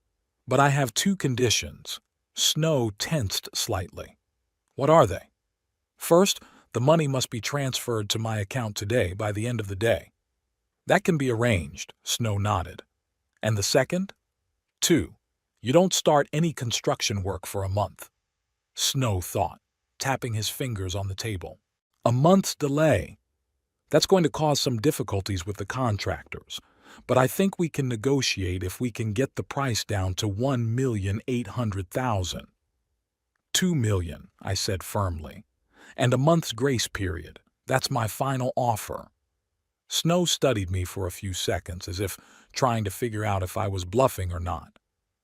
"But I have two conditions." Snow tensed slightly. "What are they?" "First, the money must be transferred to my account today by the end of the day." "That can be arranged," Snow nodded. "And the second?" "Two, you don't start any construction work for a month." Snow thought, tapping his fingers on the table. "A month's delay. That's going to cause some difficulties with the contractors, but I think we can negotiate if we can get the price down to $1,800,000. $2 million, I said firmly. "And a month's grace period. That's my final offer." Snow studied me for a few seconds, as if trying to figure out if I was bluffing or not.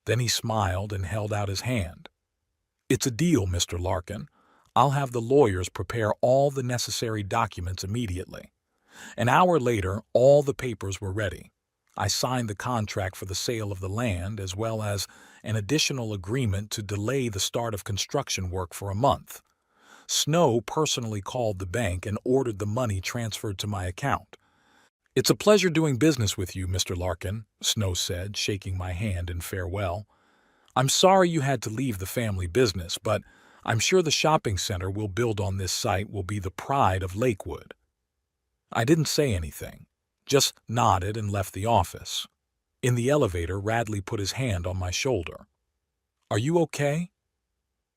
Then he smiled and held out his hand. "It's a deal, Mr. Larkin. I'll have the lawyers prepare all the necessary documents immediately." An hour later, all the papers were ready. I signed the contract for the sale of the land, as well as an additional agreement to delay the start of construction work for a month. Snow personally called the bank and ordered the money transferred to my account. "It's a pleasure doing business with you, Mr. Larkin," Snow said, shaking my hand in farewell. "I'm sorry you had to leave the family business, but I'm sure the shopping center we'll build on this site will be the pride of Lakewood." I didn't say anything, just nodded and left the office. In the elevator, Radley put his hand on my shoulder. "Are you okay?"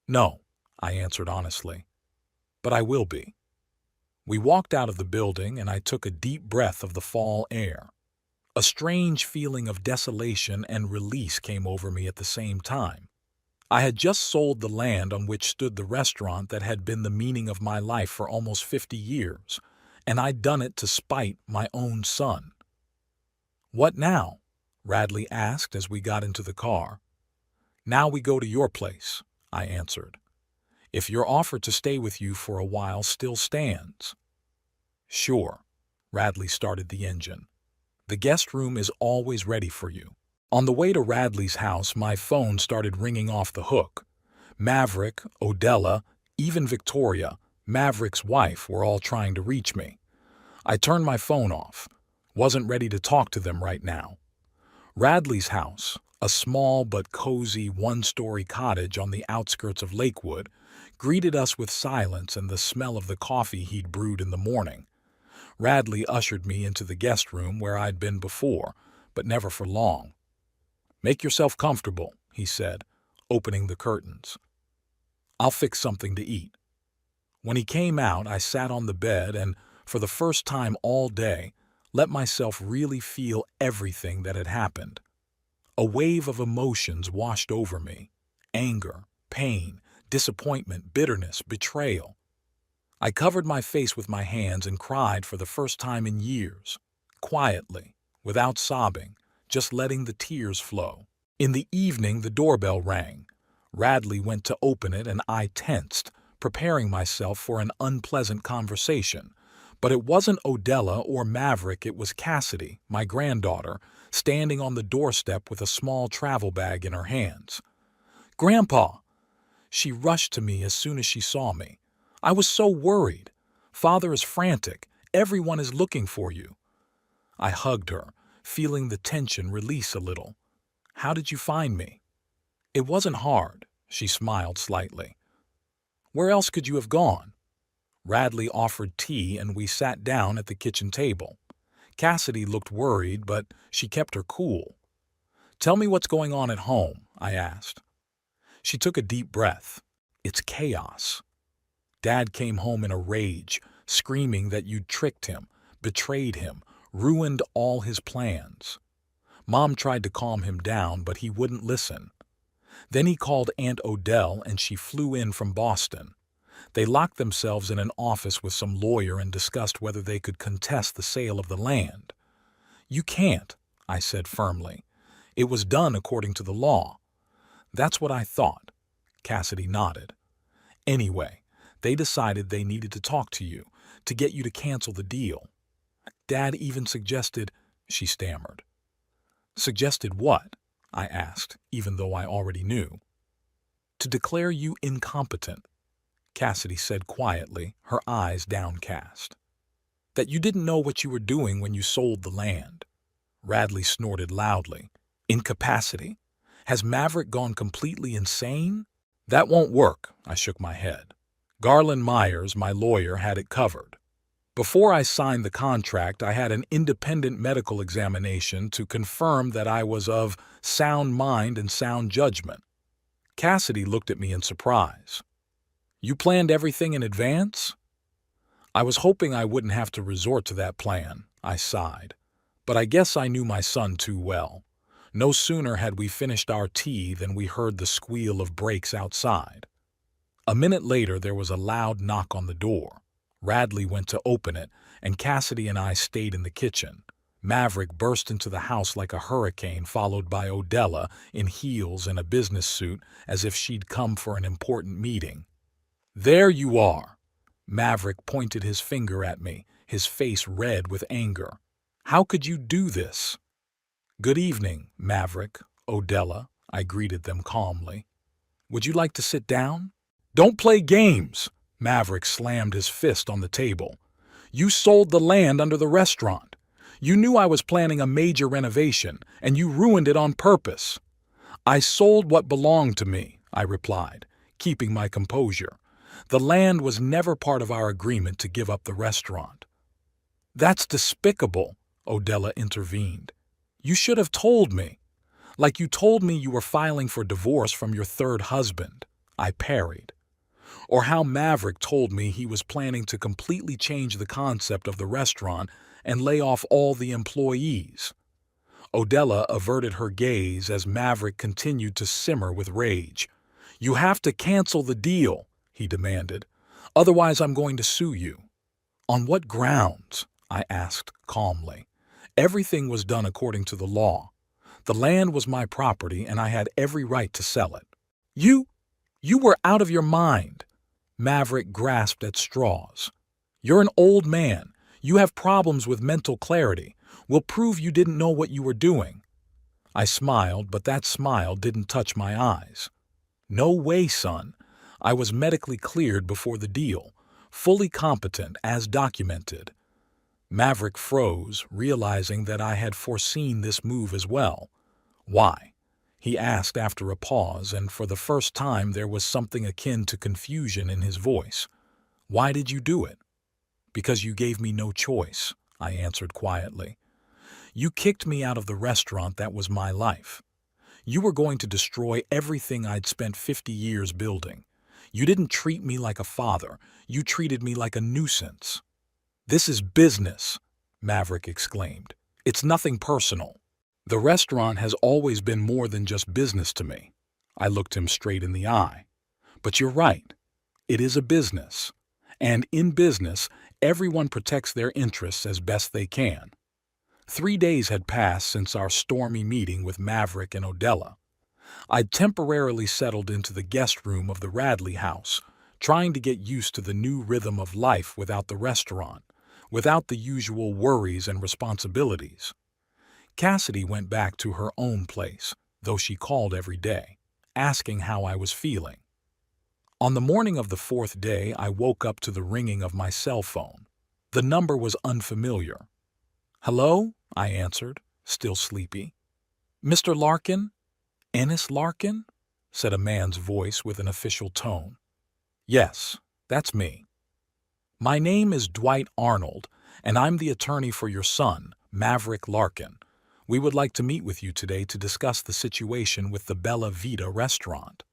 "No," I answered honestly. "But I will be." We walked out of the building, and I took a deep breath of the fall air. A strange feeling of desolation and release came over me at the same time. I had just sold the land on which stood the restaurant that had been the meaning of my life for almost 50 years, and I'd done it to spite my own son. "What now?" Radley asked as we got into the car. "Now we go to your place," I answered. "If your offer to stay with you for a while still stands." "Sure." Radley started the engine. "The guest room is always ready for you." On the way to Radley's house, my phone started ringing off the hook. Maverick, Odella, even Victoria, Maverick's wife, were all trying to reach me. I turned my phone off. Wasn't ready to talk to them right now. Radley's house, a small but cozy one-story cottage on the outskirts of Lakewood, greeted us with silence and the smell of the coffee he'd brewed in the morning. Radley ushered me into the guest room where I'd been before, but never for long. "Make yourself comfortable," he said, opening the curtains. "I'll fix something to eat." When he came out, I sat on the bed and, for the first time all day, let myself really feel everything that had happened. A wave of emotions washed over me: anger, pain, disappointment, bitterness, betrayal. I covered my face with my hands and cried for the first time in years, quietly, without sobbing, just letting the tears flow. In the evening, the doorbell rang. Radley went to open it and I tensed, preparing myself for an unpleasant conversation. But it wasn't Odella or Maverick, it was Cassidy, my granddaughter, standing on the doorstep with a small travel bag in her hands. "Grandpa!" She rushed to me as soon as she saw me. "I was so worried. Father is frantic. Everyone is looking for you." I hugged her, feeling the tension release a little. "How did you find me?" "It wasn't hard," she smiled slightly. "Where else could you have gone?" Radley offered tea and we sat down at the kitchen table. Cassidy looked worried, but she kept her cool. "Tell me what's going on at home," I asked. She took a deep breath. "It's chaos. Dad came home in a rage, screaming that you'd tricked him, betrayed him, ruined all his plans. Mom tried to calm him down, but he wouldn't listen. Then he called Aunt Odell and she flew in from Boston. They locked themselves in an office with some lawyer and discussed whether they could contest the sale of the land." "You can't," I said firmly. "It was done according to the law." "That's what I thought." Cassidy nodded. "Anyway, they decided they needed to talk to you, to get you to cancel the deal. Dad even suggested—" she stammered. "Suggested what?" I asked, even though I already knew. "To declare you incompetent," Cassidy said quietly, her eyes downcast. "That you didn't know what you were doing when you sold the land." Radley snorted loudly. "Incapacity? Has Maverick gone completely insane?" "That won't work," I shook my head. "Garland Myers, my lawyer, had it covered. Before I signed the contract, I had an independent medical examination to confirm that I was of sound mind and sound judgment." Cassidy looked at me in surprise. "You planned everything in advance?" "I was hoping I wouldn't have to resort to that plan," I sighed. "But I guess I knew my son too well. No sooner had we finished our tea than we heard the squeal of brakes outside. A minute later there was a loud knock on the door. Radley went to open it, and Cassidy and I stayed in the kitchen. Maverick burst into the house like a hurricane, followed by Odella in heels and a business suit, as if she'd come for an important meeting. "There you are!" Maverick pointed his finger at me, his face red with anger. "How could you do this?" "Good evening, Maverick, Odella," I greeted them calmly. "Would you like to sit down?" "Don't play games!" Maverick slammed his fist on the table. "You sold the land under the restaurant. You knew I was planning a major renovation, and you ruined it on purpose." "I sold what belonged to me," I replied, keeping my composure. "The land was never part of our agreement to give up the restaurant." "That's despicable," Odella intervened. "You should have told me. Like you told me you were filing for divorce from your third husband," I parried. "Or how Maverick told me he was planning to completely change the concept of the restaurant and lay off all the employees." Odella averted her gaze as Maverick continued to simmer with rage. "You have to cancel the deal," he demanded. "Otherwise I'm going to sue you." "On what grounds?" I asked calmly. "Everything was done according to the law. The land was my property and I had every right to sell it." You were out of your mind." Maverick grasped at straws. "You're an old man. You have problems with mental clarity. We'll prove you didn't know what you were doing." I smiled, but that smile didn't touch my eyes. "No way, son. I was medically cleared before the deal, fully competent as documented." Maverick froze, realizing that I had foreseen this move as well. Why? He asked after a pause, and for the first time there was something akin to confusion in his voice. Why did you do it? Because you gave me no choice, I answered quietly. You kicked me out of the restaurant that was my life. You were going to destroy everything I'd spent 50 years building. You didn't treat me like a father. You treated me like a nuisance. This is business, Maverick exclaimed. It's nothing personal. The restaurant has always been more than just business to me. I looked him straight in the eye. But you're right. It is a business. And in business, everyone protects their interests as best they can. 3 days had passed since our stormy meeting with Maverick and Odella. I'd temporarily settled into the guest room of the Radley house, trying to get used to the new rhythm of life without the restaurant, without the usual worries and responsibilities. Cassidy went back to her own place, though she called every day, asking how I was feeling. On the morning of the 4th day, I woke up to the ringing of my cell phone. The number was unfamiliar. Hello? I answered, still sleepy. Mr. Larkin? Ennis Larkin? Said a man's voice with an official tone. Yes, that's me. My name is Dwight Arnold, and I'm the attorney for your son, Maverick Larkin. We would like to meet with you today to discuss the situation with the Bella Vita restaurant.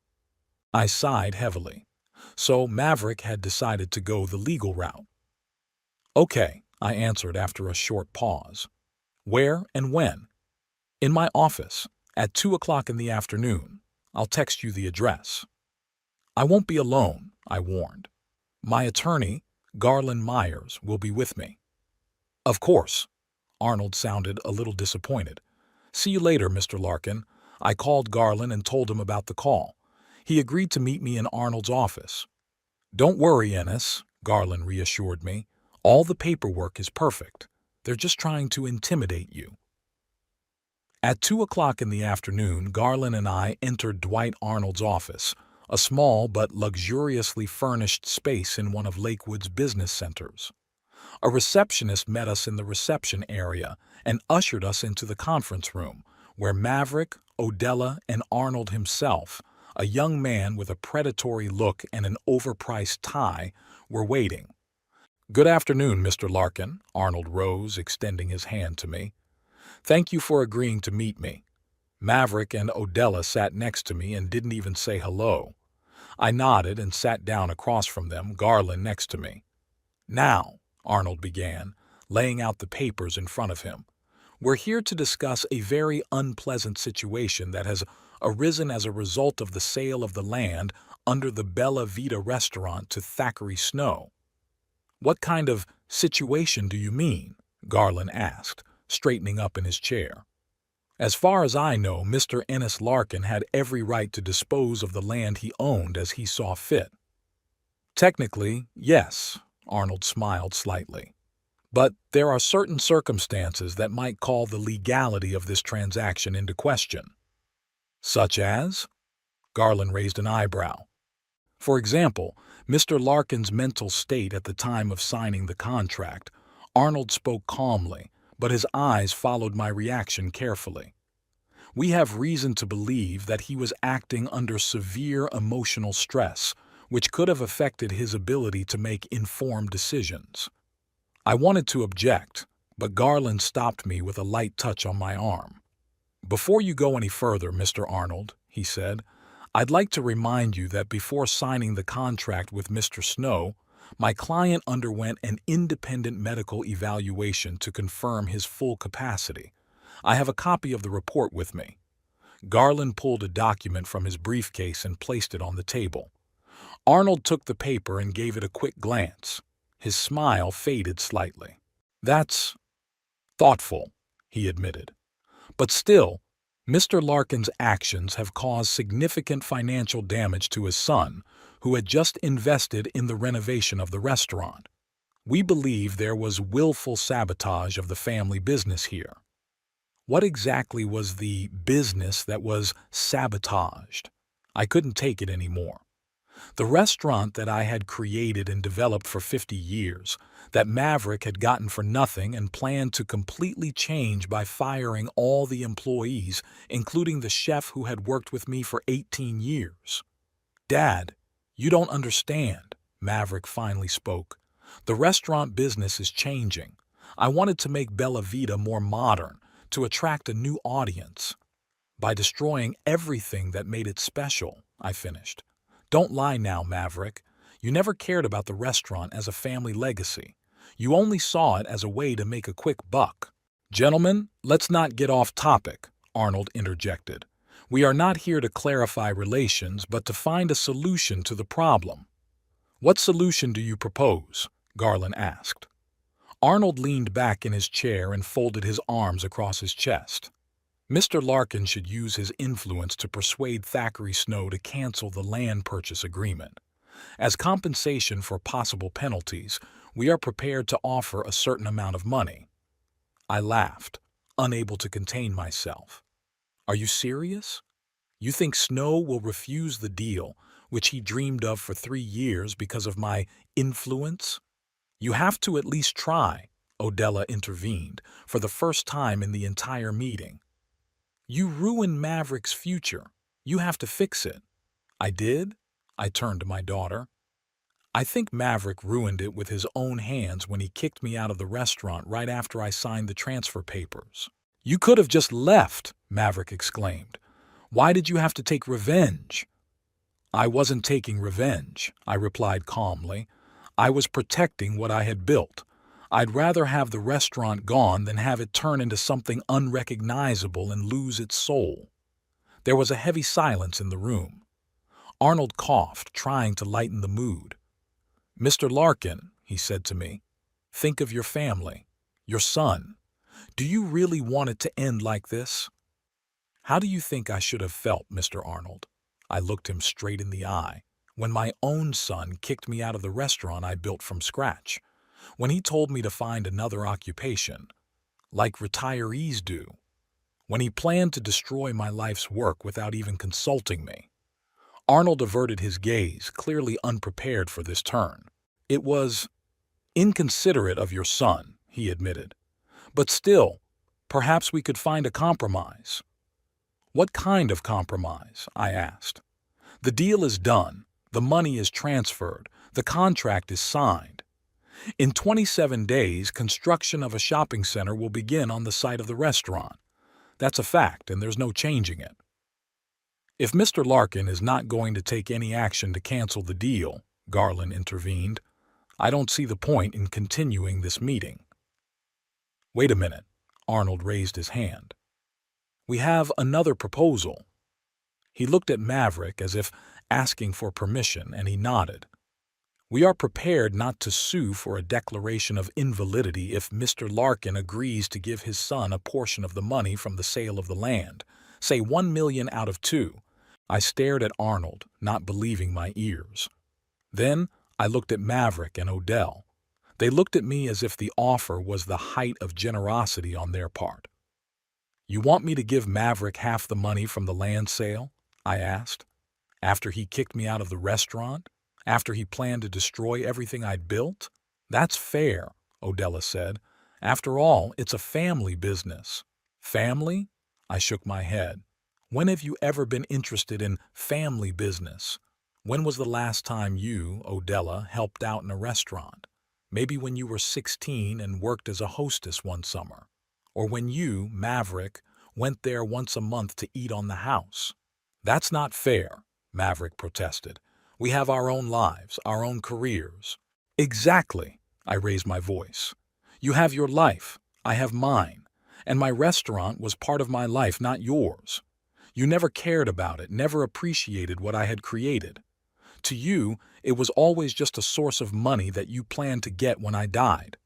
I sighed heavily. So Maverick had decided to go the legal route. Okay, I answered after a short pause. Where and when? In my office, at 2 o'clock in the afternoon. I'll text you the address. I won't be alone, I warned. My attorney, Garland Myers, will be with me. Of course. Arnold sounded a little disappointed. See you later, Mr. Larkin. I called Garland and told him about the call. He agreed to meet me in Arnold's office. Don't worry, Ennis, Garland reassured me. All the paperwork is perfect. They're just trying to intimidate you. At 2 o'clock in the afternoon, Garland and I entered Dwight Arnold's office, a small but luxuriously furnished space in one of Lakewood's business centers. A receptionist met us in the reception area and ushered us into the conference room, where Maverick, Odella, and Arnold himself, a young man with a predatory look and an overpriced tie, were waiting. Good afternoon, Mr. Larkin. Arnold rose, extending his hand to me. Thank you for agreeing to meet me. Maverick and Odella sat next to me and didn't even say hello. I nodded and sat down across from them, Garland next to me. Now, Arnold began, laying out the papers in front of him, we're here to discuss a very unpleasant situation that has arisen as a result of the sale of the land under the Bella Vita restaurant to Thackeray Snow. What kind of situation do you mean? Garland asked, straightening up in his chair. As far as I know, Mr. Ennis Larkin had every right to dispose of the land he owned as he saw fit. Technically, yes, Arnold smiled slightly. But there are certain circumstances that might call the legality of this transaction into question. Such as? Garland raised an eyebrow. For example, Mr. Larkin's mental state at the time of signing the contract. Arnold spoke calmly, but his eyes followed my reaction carefully. We have reason to believe that he was acting under severe emotional stress, which could have affected his ability to make informed decisions. I wanted to object, but Garland stopped me with a light touch on my arm. Before you go any further, Mr. Arnold, he said, I'd like to remind you that before signing the contract with Mr. Snow, my client underwent an independent medical evaluation to confirm his full capacity. I have a copy of the report with me. Garland pulled a document from his briefcase and placed it on the table. Arnold took the paper and gave it a quick glance. His smile faded slightly. That's thoughtful, he admitted. But still, Mr. Larkin's actions have caused significant financial damage to his son, who had just invested in the renovation of the restaurant. We believe there was willful sabotage of the family business here. What exactly was the business that was sabotaged? I couldn't take it anymore. The restaurant that I had created and developed for 50 years, that Maverick had gotten for nothing and planned to completely change by firing all the employees, including the chef who had worked with me for 18 years. "Dad, you don't understand," Maverick finally spoke. "The restaurant business is changing. I wanted to make Bella Vita more modern, to attract a new audience. By destroying everything that made it special," I finished. "Don't lie now, Maverick. You never cared about the restaurant as a family legacy. You only saw it as a way to make a quick buck." "Gentlemen, let's not get off topic," Arnold interjected. "We are not here to clarify relations, but to find a solution to the problem." "What solution do you propose?" Garland asked. Arnold leaned back in his chair and folded his arms across his chest. "Mr. Larkin should use his influence to persuade Thackeray Snow to cancel the land purchase agreement. As compensation for possible penalties, we are prepared to offer a certain amount of money." I laughed, unable to contain myself. "Are you serious? You think Snow will refuse the deal, which he dreamed of for 3 years because of my influence?" "You have to at least try," Odella intervened, for the first time in the entire meeting. "You ruined Maverick's future. You have to fix it." "I did?" I turned to my daughter. "I think Maverick ruined it with his own hands when he kicked me out of the restaurant right after I signed the transfer papers." "You could have just left," Maverick exclaimed. "Why did you have to take revenge?" "I wasn't taking revenge," I replied calmly. "I was protecting what I had built. I'd rather have the restaurant gone than have it turn into something unrecognizable and lose its soul." There was a heavy silence in the room. Arnold coughed, trying to lighten the mood. "Mr. Larkin," he said to me, "think of your family, your son. Do you really want it to end like this?" "How do you think I should have felt, Mr. Arnold?" I looked him straight in the eye. "When my own son kicked me out of the restaurant I built from scratch. When he told me to find another occupation, like retirees do. When he planned to destroy my life's work without even consulting me." Arnold averted his gaze, clearly unprepared for this turn. "It was inconsiderate of your son," he admitted. "But still, perhaps we could find a compromise." "What kind of compromise?" I asked. "The deal is done. The money is transferred. The contract is signed. In 27 days, construction of a shopping center will begin on the site of the restaurant. That's a fact, and there's no changing it." "If Mr. Larkin is not going to take any action to cancel the deal," Garland intervened, "I don't see the point in continuing this meeting." "Wait a minute." Arnold raised his hand. "We have another proposal." He looked at Maverick as if asking for permission, and he nodded. "We are prepared not to sue for a declaration of invalidity if Mr. Larkin agrees to give his son a portion of the money from the sale of the land, say $1 million out of 2. I stared at Arnold, not believing my ears. Then I looked at Maverick and Odell. They looked at me as if the offer was the height of generosity on their part. "You want me to give Maverick half the money from the land sale?" I asked. "After he kicked me out of the restaurant? After he planned to destroy everything I'd built?" "That's fair," Odella said. "After all, it's a family business." "Family?" I shook my head. "When have you ever been interested in family business? When was the last time you, Odella, helped out in a restaurant? Maybe when you were 16 and worked as a hostess one summer. Or when you, Maverick, went there once a month to eat on the house." "That's not fair," Maverick protested. "We have our own lives, our own careers." "Exactly," I raised my voice. "You have your life, I have mine, and my restaurant was part of my life, not yours. You never cared about it, never appreciated what I had created. To you, it was always just a source of money that you planned to get when I died."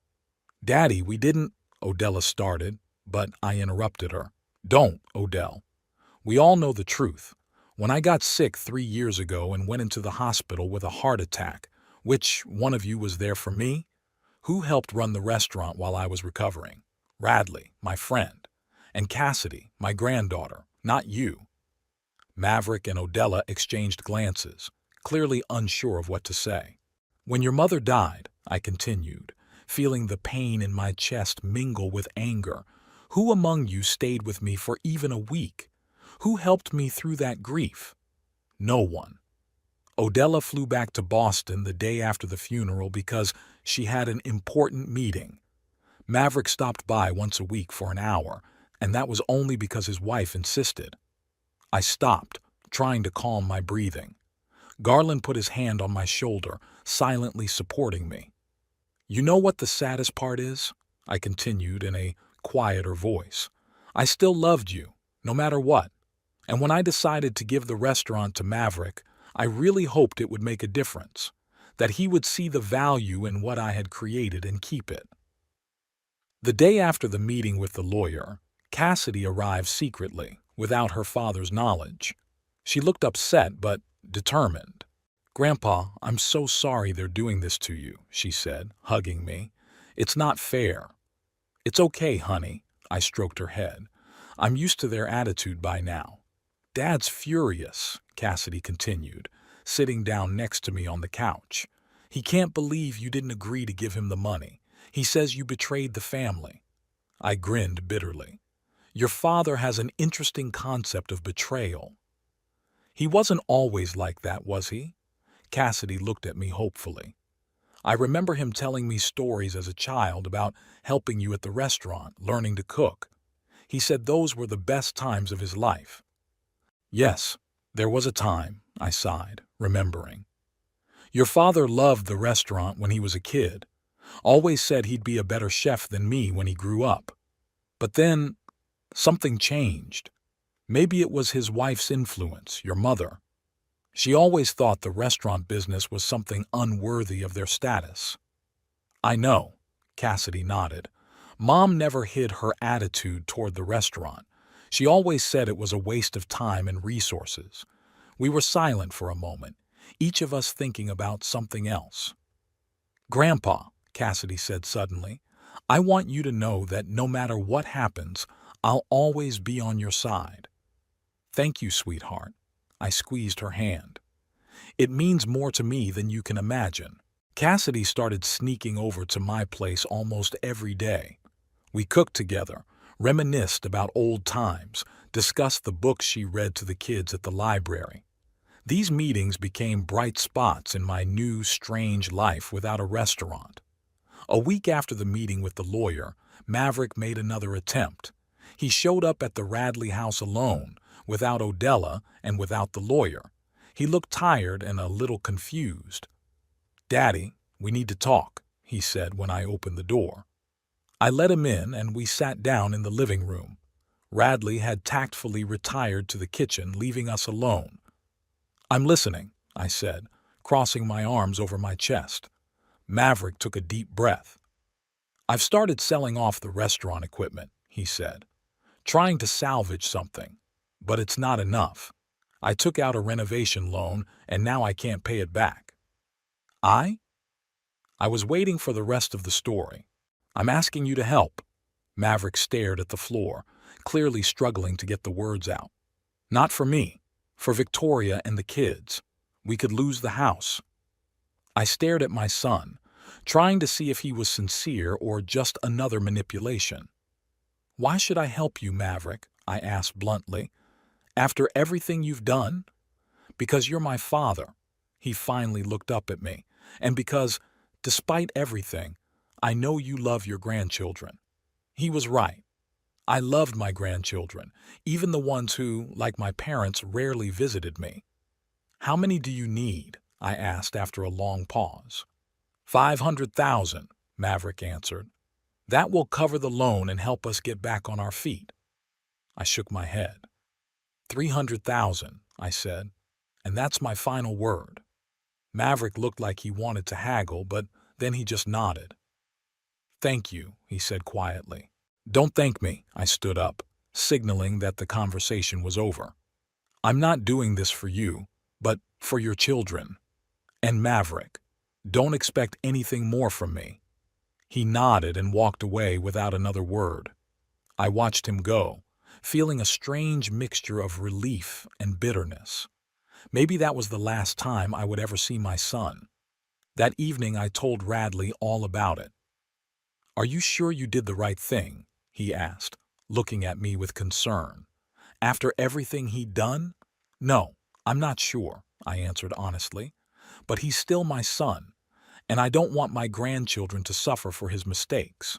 "Daddy, we didn't," Odella started, but I interrupted her. "Don't, Odell. We all know the truth. When I got sick 3 years ago and went into the hospital with a heart attack, which one of you was there for me? Who helped run the restaurant while I was recovering? Radley, my friend. And Cassidy, my granddaughter, not you." Maverick and Odella exchanged glances, clearly unsure of what to say. When your mother died, I continued, feeling the pain in my chest mingle with anger, who among you stayed with me for even a week? Who helped me through that grief? No one. Odella flew back to Boston the day after the funeral because she had an important meeting. Maverick stopped by once a week for an hour, and that was only because his wife insisted. I stopped, trying to calm my breathing. Garland put his hand on my shoulder, silently supporting me. You know what the saddest part is? I continued in a quieter voice. I still loved you, no matter what. And when I decided to give the restaurant to Maverick, I really hoped it would make a difference, that he would see the value in what I had created and keep it. The day after the meeting with the lawyer, Cassidy arrived secretly, without her father's knowledge. She looked upset but determined. "Grandpa, I'm so sorry they're doing this to you," she said, hugging me. "It's not fair." "It's okay, honey," I stroked her head. "I'm used to their attitude by now." "Dad's furious," Cassidy continued, sitting down next to me on the couch. "He can't believe you didn't agree to give him the money. He says you betrayed the family." I grinned bitterly. "Your father has an interesting concept of betrayal." "He wasn't always like that, was he?" Cassidy looked at me hopefully. "I remember him telling me stories as a child about helping you at the restaurant, learning to cook. He said those were the best times of his life." "Yes, there was a time," I sighed, remembering. "Your father loved the restaurant when he was a kid. Always said he'd be a better chef than me when he grew up. But then, something changed. Maybe it was his wife's influence, your mother. She always thought the restaurant business was something unworthy of their status." "I know," Cassidy nodded. "Mom never hid her attitude toward the restaurant. She always said it was a waste of time and resources." We were silent for a moment, each of us thinking about something else. "Grandpa," Cassidy said suddenly, "I want you to know that no matter what happens, I'll always be on your side." "Thank you, sweetheart." I squeezed her hand. "It means more to me than you can imagine." Cassidy started sneaking over to my place almost every day. We cooked together, reminisced about old times, discussed the books she read to the kids at the library. These meetings became bright spots in my new, strange life without a restaurant. A week after the meeting with the lawyer, Maverick made another attempt. He showed up at the Radley house alone, without Odella and without the lawyer. He looked tired and a little confused. "Daddy, we need to talk," he said when I opened the door. I let him in and we sat down in the living room. Radley had tactfully retired to the kitchen, leaving us alone. "I'm listening," I said, crossing my arms over my chest. Maverick took a deep breath. "I've started selling off the restaurant equipment," he said, "trying to salvage something. But it's not enough. I took out a renovation loan and now I can't pay it back." I was waiting for the rest of the story. "I'm asking you to help." Maverick stared at the floor, clearly struggling to get the words out. "Not for me. For Victoria and the kids. We could lose the house." I stared at my son, trying to see if he was sincere or just another manipulation. "Why should I help you, Maverick?" I asked bluntly. "After everything you've done?" "Because you're my father." He finally looked up at me. "And because, despite everything, I know you love your grandchildren." He was right. I loved my grandchildren, even the ones who, like my parents, rarely visited me. "How many do you need?" I asked after a long pause. 500,000, Maverick answered. "That will cover the loan and help us get back on our feet." I shook my head. 300,000, I said, "and that's my final word." Maverick looked like he wanted to haggle, but then he just nodded. "Thank you," he said quietly. "Don't thank me," I stood up, signaling that the conversation was over. "I'm not doing this for you, but for your children. And Maverick, don't expect anything more from me." He nodded and walked away without another word. I watched him go, feeling a strange mixture of relief and bitterness. Maybe that was the last time I would ever see my son. That evening I told Radley all about it. "Are you sure you did the right thing?" he asked, looking at me with concern. "After everything he'd done?" "No, I'm not sure," I answered honestly. "But he's still my son, and I don't want my grandchildren to suffer for his mistakes."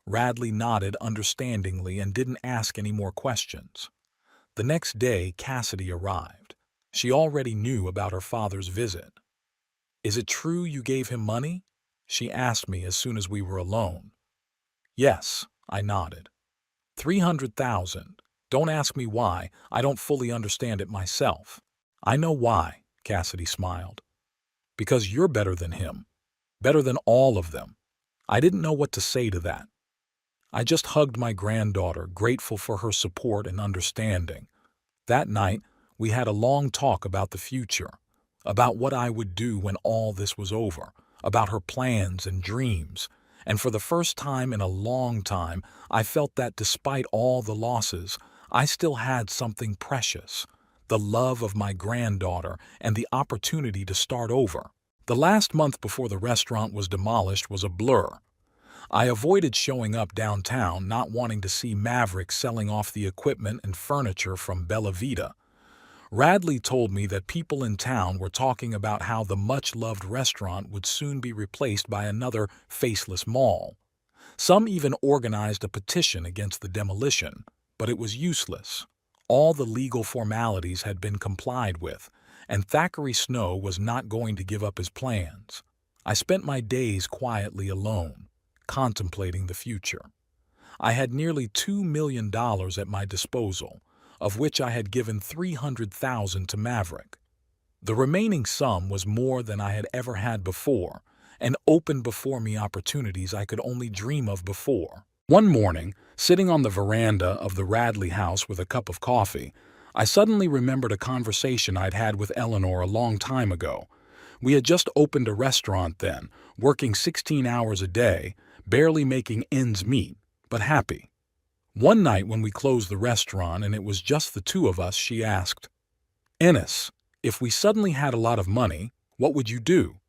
Radley nodded understandingly and didn't ask any more questions. The next day, Cassidy arrived. She already knew about her father's visit. "Is it true you gave him money?" she asked me as soon as we were alone. "Yes," I nodded. 300,000. Don't ask me why. I don't fully understand it myself. "I know why," Cassidy smiled. "Because you're better than him. Better than all of them." I didn't know what to say to that. I just hugged my granddaughter, grateful for her support and understanding. That night, we had a long talk about the future, about what I would do when all this was over, about her plans and dreams. And for the first time in a long time, I felt that despite all the losses, I still had something precious, the love of my granddaughter and the opportunity to start over. The last month before the restaurant was demolished was a blur. I avoided showing up downtown, not wanting to see Maverick selling off the equipment and furniture from Bella Vita. Radley told me that people in town were talking about how the much-loved restaurant would soon be replaced by another faceless mall. Some even organized a petition against the demolition, but it was useless. All the legal formalities had been complied with, and Thackeray Snow was not going to give up his plans. I spent my days quietly alone, contemplating the future. I had nearly $2 million at my disposal, of which I had given 300,000 to Maverick. The remaining sum was more than I had ever had before, and opened before me opportunities I could only dream of before. One morning, sitting on the veranda of the Radley house with a cup of coffee, I suddenly remembered a conversation I'd had with Eleanor a long time ago. We had just opened a restaurant then, working 16 hours a day, barely making ends meet, but happy. One night when we closed the restaurant and it was just the two of us, she asked, "Ennis, if we suddenly had a lot of money, what would you do?"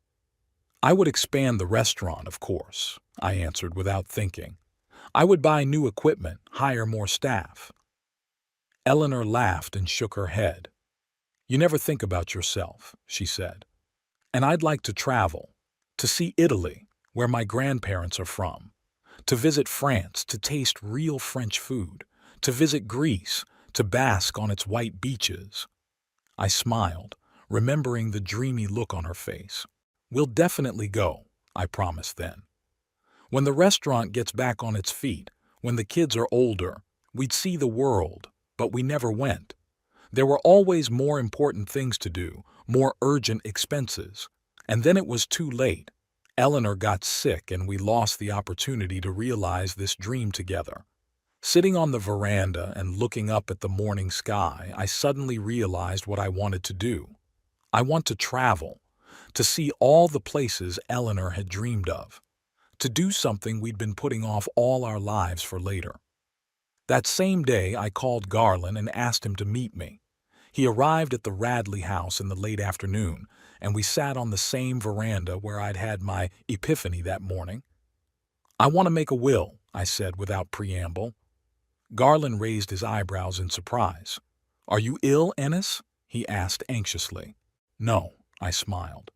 "I would expand the restaurant, of course," I answered without thinking. "I would buy new equipment, hire more staff." Eleanor laughed and shook her head. "You never think about yourself," she said. "And I'd like to travel, to see Italy, where my grandparents are from, to visit France, to taste real French food, to visit Greece, to bask on its white beaches." I smiled, remembering the dreamy look on her face. "We'll definitely go," I promised then. "When the restaurant gets back on its feet, when the kids are older, we'd see the world, but we never went. There were always more important things to do, more urgent expenses. And then it was too late. Eleanor got sick and we lost the opportunity to realize this dream together." Sitting on the veranda and looking up at the morning sky, I suddenly realized what I wanted to do. I want to travel, to see all the places Eleanor had dreamed of, to do something we'd been putting off all our lives for later. That same day, I called Garland and asked him to meet me. He arrived at the Radley house in the late afternoon, and we sat on the same veranda where I'd had my epiphany that morning. "I want to make a will," I said without preamble. Garland raised his eyebrows in surprise. "Are you ill, Ennis?" he asked anxiously. "No," I smiled.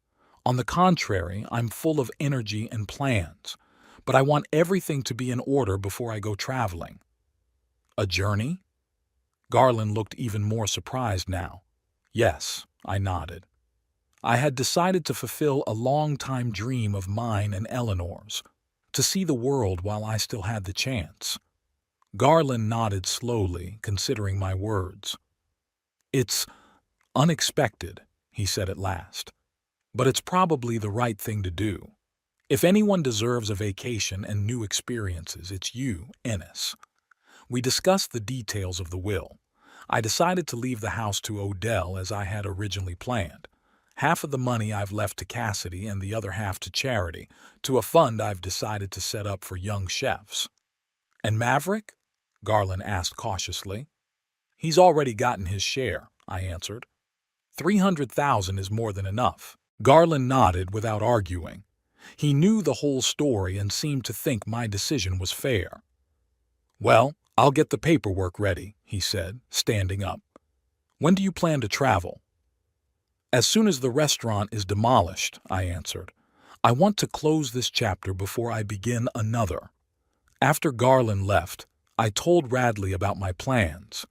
"On the contrary, I'm full of energy and plans, but I want everything to be in order before I go traveling." "A journey?" Garland looked even more surprised now. "Yes," I nodded. I had decided to fulfill a long-time dream of mine and Eleanor's, to see the world while I still had the chance. Garland nodded slowly, considering my words. "It's unexpected," he said at last, "but it's probably the right thing to do. If anyone deserves a vacation and new experiences, it's you, Ennis." We discussed the details of the will. I decided to leave the house to Odell as I had originally planned. Half of the money I've left to Cassidy and the other half to charity, to a fund I've decided to set up for young chefs. "And Maverick?" Garland asked cautiously. "He's already gotten his share," I answered. $300,000 is more than enough. Garland nodded without arguing. He knew the whole story and seemed to think my decision was fair. "Well, I'll get the paperwork ready," he said, standing up. "When do you plan to travel?" "As soon as the restaurant is demolished," I answered. "I want to close this chapter before I begin another." After Garland left, I told Radley about my plans.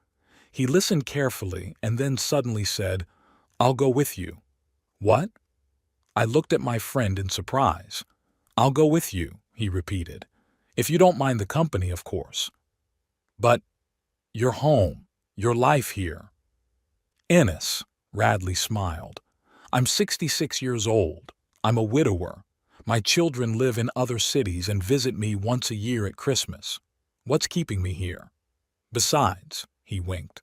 He listened carefully and then suddenly said, "I'll go with you." "What?" I looked at my friend in surprise. "I'll go with you," he repeated. "If you don't mind the company, of course." "But your home, your life here." "Ennis," Radley smiled. "I'm 66 years old. I'm a widower. My children live in other cities and visit me once a year at Christmas. What's keeping me here? Besides," he winked,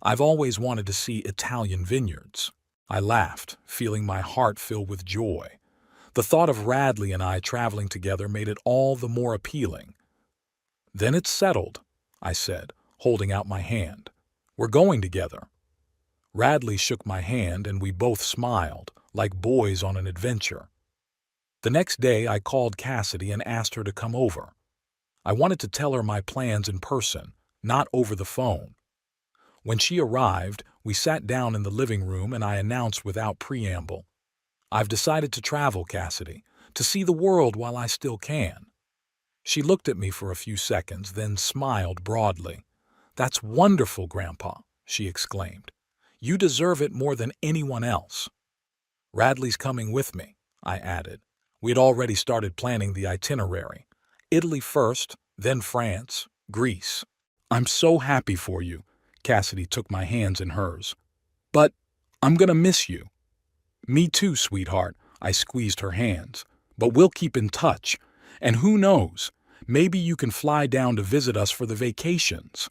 "I've always wanted to see Italian vineyards." I laughed, feeling my heart fill with joy. The thought of Radley and I traveling together made it all the more appealing. "Then it's settled," I said, holding out my hand. "We're going together." Radley shook my hand and we both smiled, like boys on an adventure. The next day I called Cassidy and asked her to come over. I wanted to tell her my plans in person, not over the phone. When she arrived, we sat down in the living room and I announced without preamble, "I've decided to travel, Cassidy, to see the world while I still can." She looked at me for a few seconds, then smiled broadly. "That's wonderful, Grandpa," she exclaimed. "You deserve it more than anyone else." "Radley's coming with me," I added. We had already started planning the itinerary. Italy first, then France, Greece. "I'm so happy for you." Cassidy took my hands in hers. "But I'm gonna miss you." "Me too, sweetheart." I squeezed her hands. "But we'll keep in touch. And who knows, maybe you can fly down to visit us for the vacations."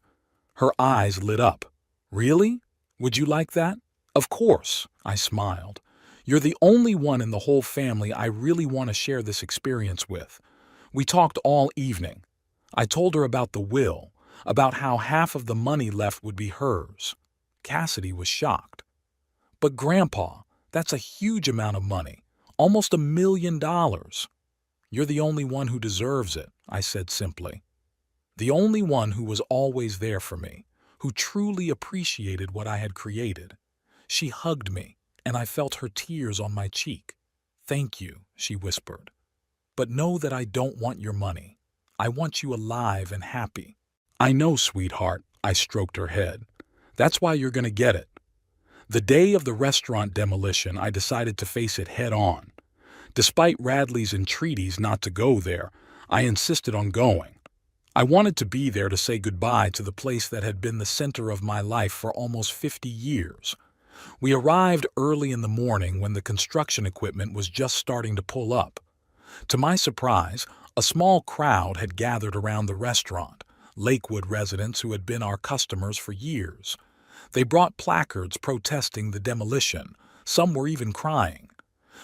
Her eyes lit up. "Really? Would you like that?" "Of course," I smiled. "You're the only one in the whole family I really want to share this experience with." We talked all evening. I told her about the will, about how half of the money left would be hers. Cassidy was shocked. "But Grandpa, that's a huge amount of money, almost $1 million. "You're the only one who deserves it," I said simply. The only one who was always there for me, who truly appreciated what I had created. She hugged me, and I felt her tears on my cheek. "Thank you," she whispered. "But know that I don't want your money. I want you alive and happy." "I know, sweetheart," I stroked her head. "That's why you're going to get it." The day of the restaurant demolition, I decided to face it head on. Despite Radley's entreaties not to go there, I insisted on going. I wanted to be there to say goodbye to the place that had been the center of my life for almost 50 years. We arrived early in the morning when the construction equipment was just starting to pull up. To my surprise, a small crowd had gathered around the restaurant, Lakewood residents who had been our customers for years. They brought placards protesting the demolition. Some were even crying.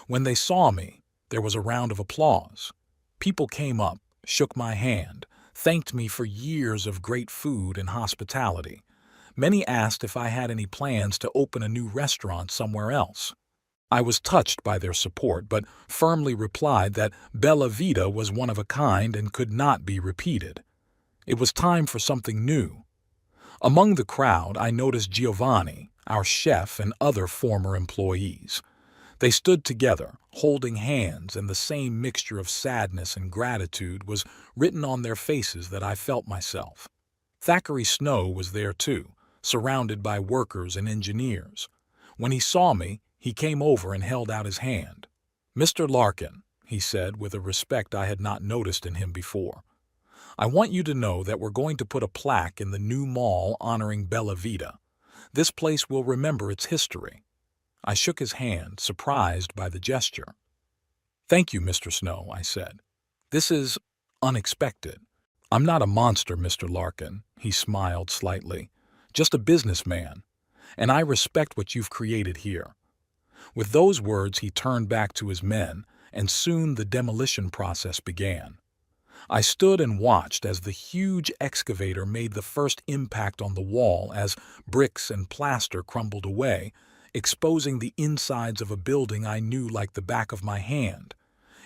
When they saw me, there was a round of applause. People came up, shook my hand, thanked me for years of great food and hospitality. Many asked if I had any plans to open a new restaurant somewhere else. I was touched by their support, but firmly replied that Bella Vita was one of a kind and could not be repeated. It was time for something new. Among the crowd, I noticed Giovanni, our chef, and other former employees. They stood together, holding hands, and the same mixture of sadness and gratitude was written on their faces that I felt myself. Thackeray Snow was there too, surrounded by workers and engineers. When he saw me, he came over and held out his hand. "Mr. Larkin," he said with a respect I had not noticed in him before, "I want you to know that we're going to put a plaque in the new mall honoring Bella Vita. This place will remember its history." I shook his hand, surprised by the gesture. "Thank you, Mr. Snow," I said. "This is unexpected." "I'm not a monster, Mr. Larkin," he smiled slightly. "Just a businessman. And I respect what you've created here." With those words, he turned back to his men, and soon the demolition process began. I stood and watched as the huge excavator made the first impact on the wall as bricks and plaster crumbled away. exposing the insides of a building I knew like the back of my hand.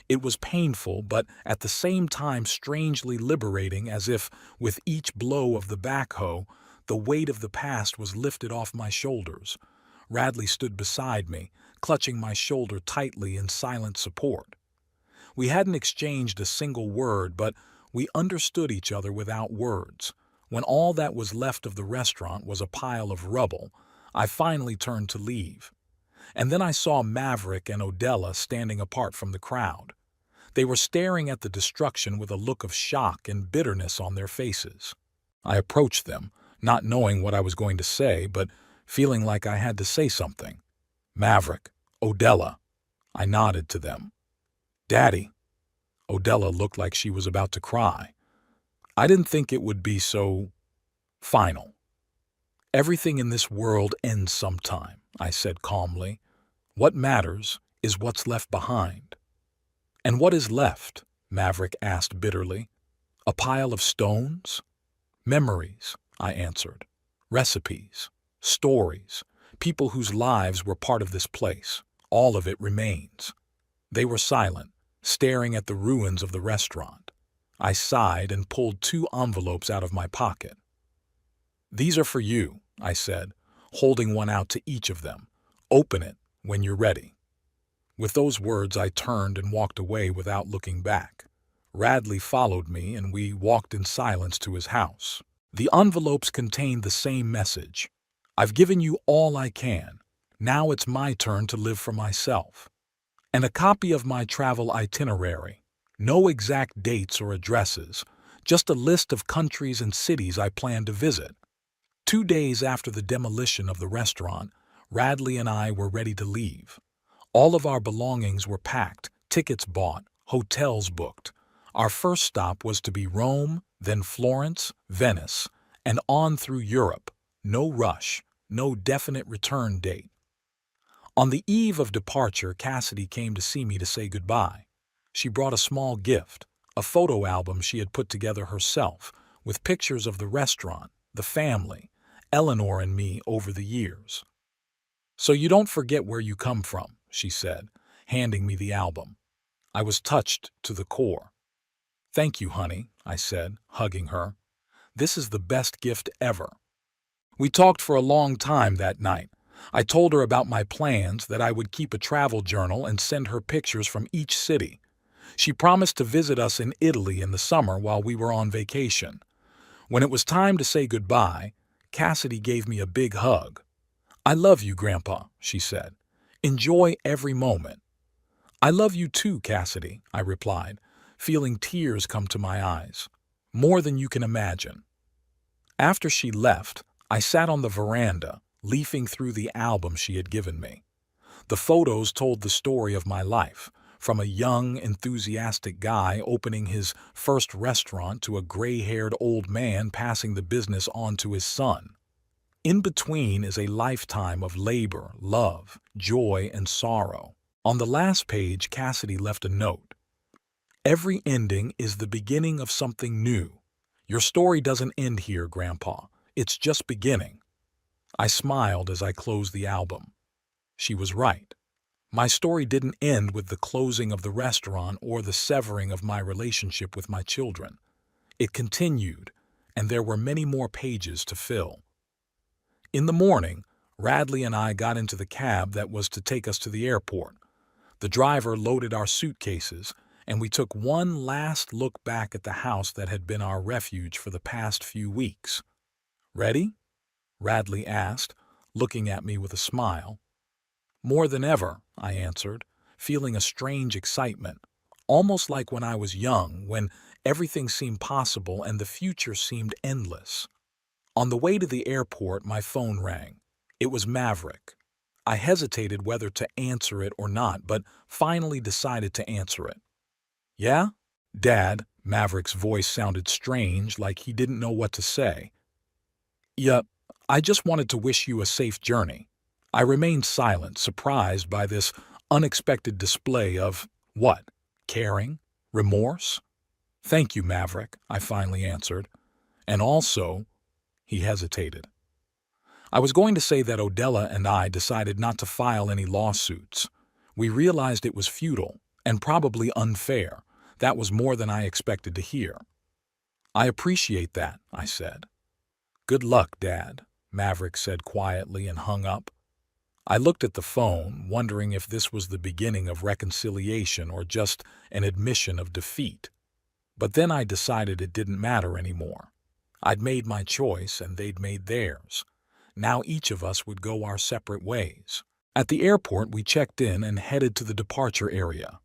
It was painful, but at the same time strangely liberating, as if, with each blow of the backhoe, the weight of the past was lifted off my shoulders. Radley stood beside me, clutching my shoulder tightly in silent support. We hadn't exchanged a single word, but we understood each other without words. When all that was left of the restaurant was a pile of rubble, I finally turned to leave. And then I saw Maverick and Odella standing apart from the crowd. They were staring at the destruction with a look of shock and bitterness on their faces. I approached them, not knowing what I was going to say, but feeling like I had to say something. "Maverick, Odella." I nodded to them. "Daddy." Odella looked like she was about to cry. "I didn't think it would be so final." "Everything in this world ends sometime," I said calmly. "What matters is what's left behind." "And what is left?" Maverick asked bitterly. "A pile of stones?" "Memories," I answered. "Recipes, stories, people whose lives were part of this place. All of it remains." They were silent, staring at the ruins of the restaurant. I sighed and pulled 2 envelopes out of my pocket. "These are for you," I said, holding one out to each of them. "Open it when you're ready." With those words, I turned and walked away without looking back. Radley followed me, and we walked in silence to his house. The envelopes contained the same message. "I've given you all I can. Now it's my turn to live for myself." And a copy of my travel itinerary. No exact dates or addresses, just a list of countries and cities I planned to visit. 2 days after the demolition of the restaurant, Radley and I were ready to leave. All of our belongings were packed, tickets bought, hotels booked. Our first stop was to be Rome, then Florence, Venice, and on through Europe. No rush, no definite return date. On the eve of departure, Cassidy came to see me to say goodbye. She brought a small gift, a photo album she had put together herself, with pictures of the restaurant, the family, Eleanor and me over the years. "So you don't forget where you come from," she said, handing me the album. I was touched to the core. "Thank you, honey," I said, hugging her. "This is the best gift ever." We talked for a long time that night. I told her about my plans, that I would keep a travel journal and send her pictures from each city. She promised to visit us in Italy in the summer while we were on vacation. When it was time to say goodbye, Cassidy gave me a big hug. "I love you, Grandpa," she said. "Enjoy every moment." "I love you too, Cassidy," I replied, feeling tears come to my eyes. "More than you can imagine." After she left, I sat on the veranda, leafing through the album she had given me. The photos told the story of my life, from a young, enthusiastic guy opening his first restaurant to a gray-haired old man passing the business on to his son. In between is a lifetime of labor, love, joy, and sorrow. On the last page, Cassidy left a note. "Every ending is the beginning of something new. Your story doesn't end here, Grandpa. It's just beginning." I smiled as I closed the album. She was right. My story didn't end with the closing of the restaurant or the severing of my relationship with my children. It continued, and there were many more pages to fill. In the morning, Radley and I got into the cab that was to take us to the airport. The driver loaded our suitcases, and we took one last look back at the house that had been our refuge for the past few weeks. "Ready?" Radley asked, looking at me with a smile. "More than ever," I answered, feeling a strange excitement, almost like when I was young, when everything seemed possible and the future seemed endless. On the way to the airport, my phone rang. It was Maverick. I hesitated whether to answer it or not, but finally decided to answer it. "Yeah?" "Dad," Maverick's voice sounded strange, like he didn't know what to say. "Yeah, I just wanted to wish you a safe journey." I remained silent, surprised by this unexpected display of, what, caring? Remorse? "Thank you, Maverick," I finally answered. "And also," he hesitated. I was going to say that Odella and I decided not to file any lawsuits. We realized it was futile and probably unfair. That was more than I expected to hear. I appreciate that, I said. Good luck, Dad, Maverick said quietly and hung up. I looked at the phone, wondering if this was the beginning of reconciliation or just an admission of defeat. But then I decided it didn't matter anymore. I'd made my choice and they'd made theirs. Now each of us would go our separate ways. At the airport, we checked in and headed to the departure area.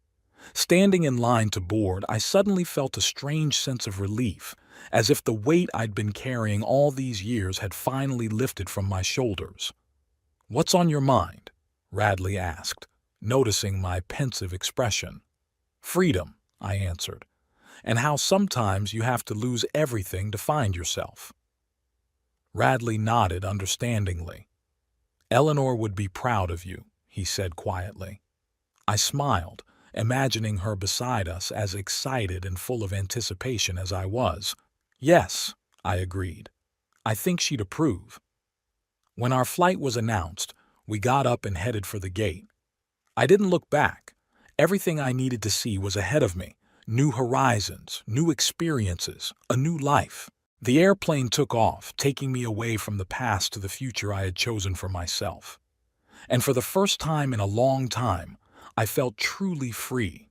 Standing in line to board, I suddenly felt a strange sense of relief, as if the weight I'd been carrying all these years had finally lifted from my shoulders. "What's on your mind?" Radley asked, noticing my pensive expression. "Freedom," I answered, "and how sometimes you have to lose everything to find yourself." Radley nodded understandingly. "Eleanor would be proud of you," he said quietly. I smiled, imagining her beside us as excited and full of anticipation as I was. "Yes," I agreed. "I think she'd approve." When our flight was announced, we got up and headed for the gate. I didn't look back. Everything I needed to see was ahead of me. New horizons, new experiences, a new life. The airplane took off, taking me away from the past to the future I had chosen for myself. And for the first time in a long time, I felt truly free.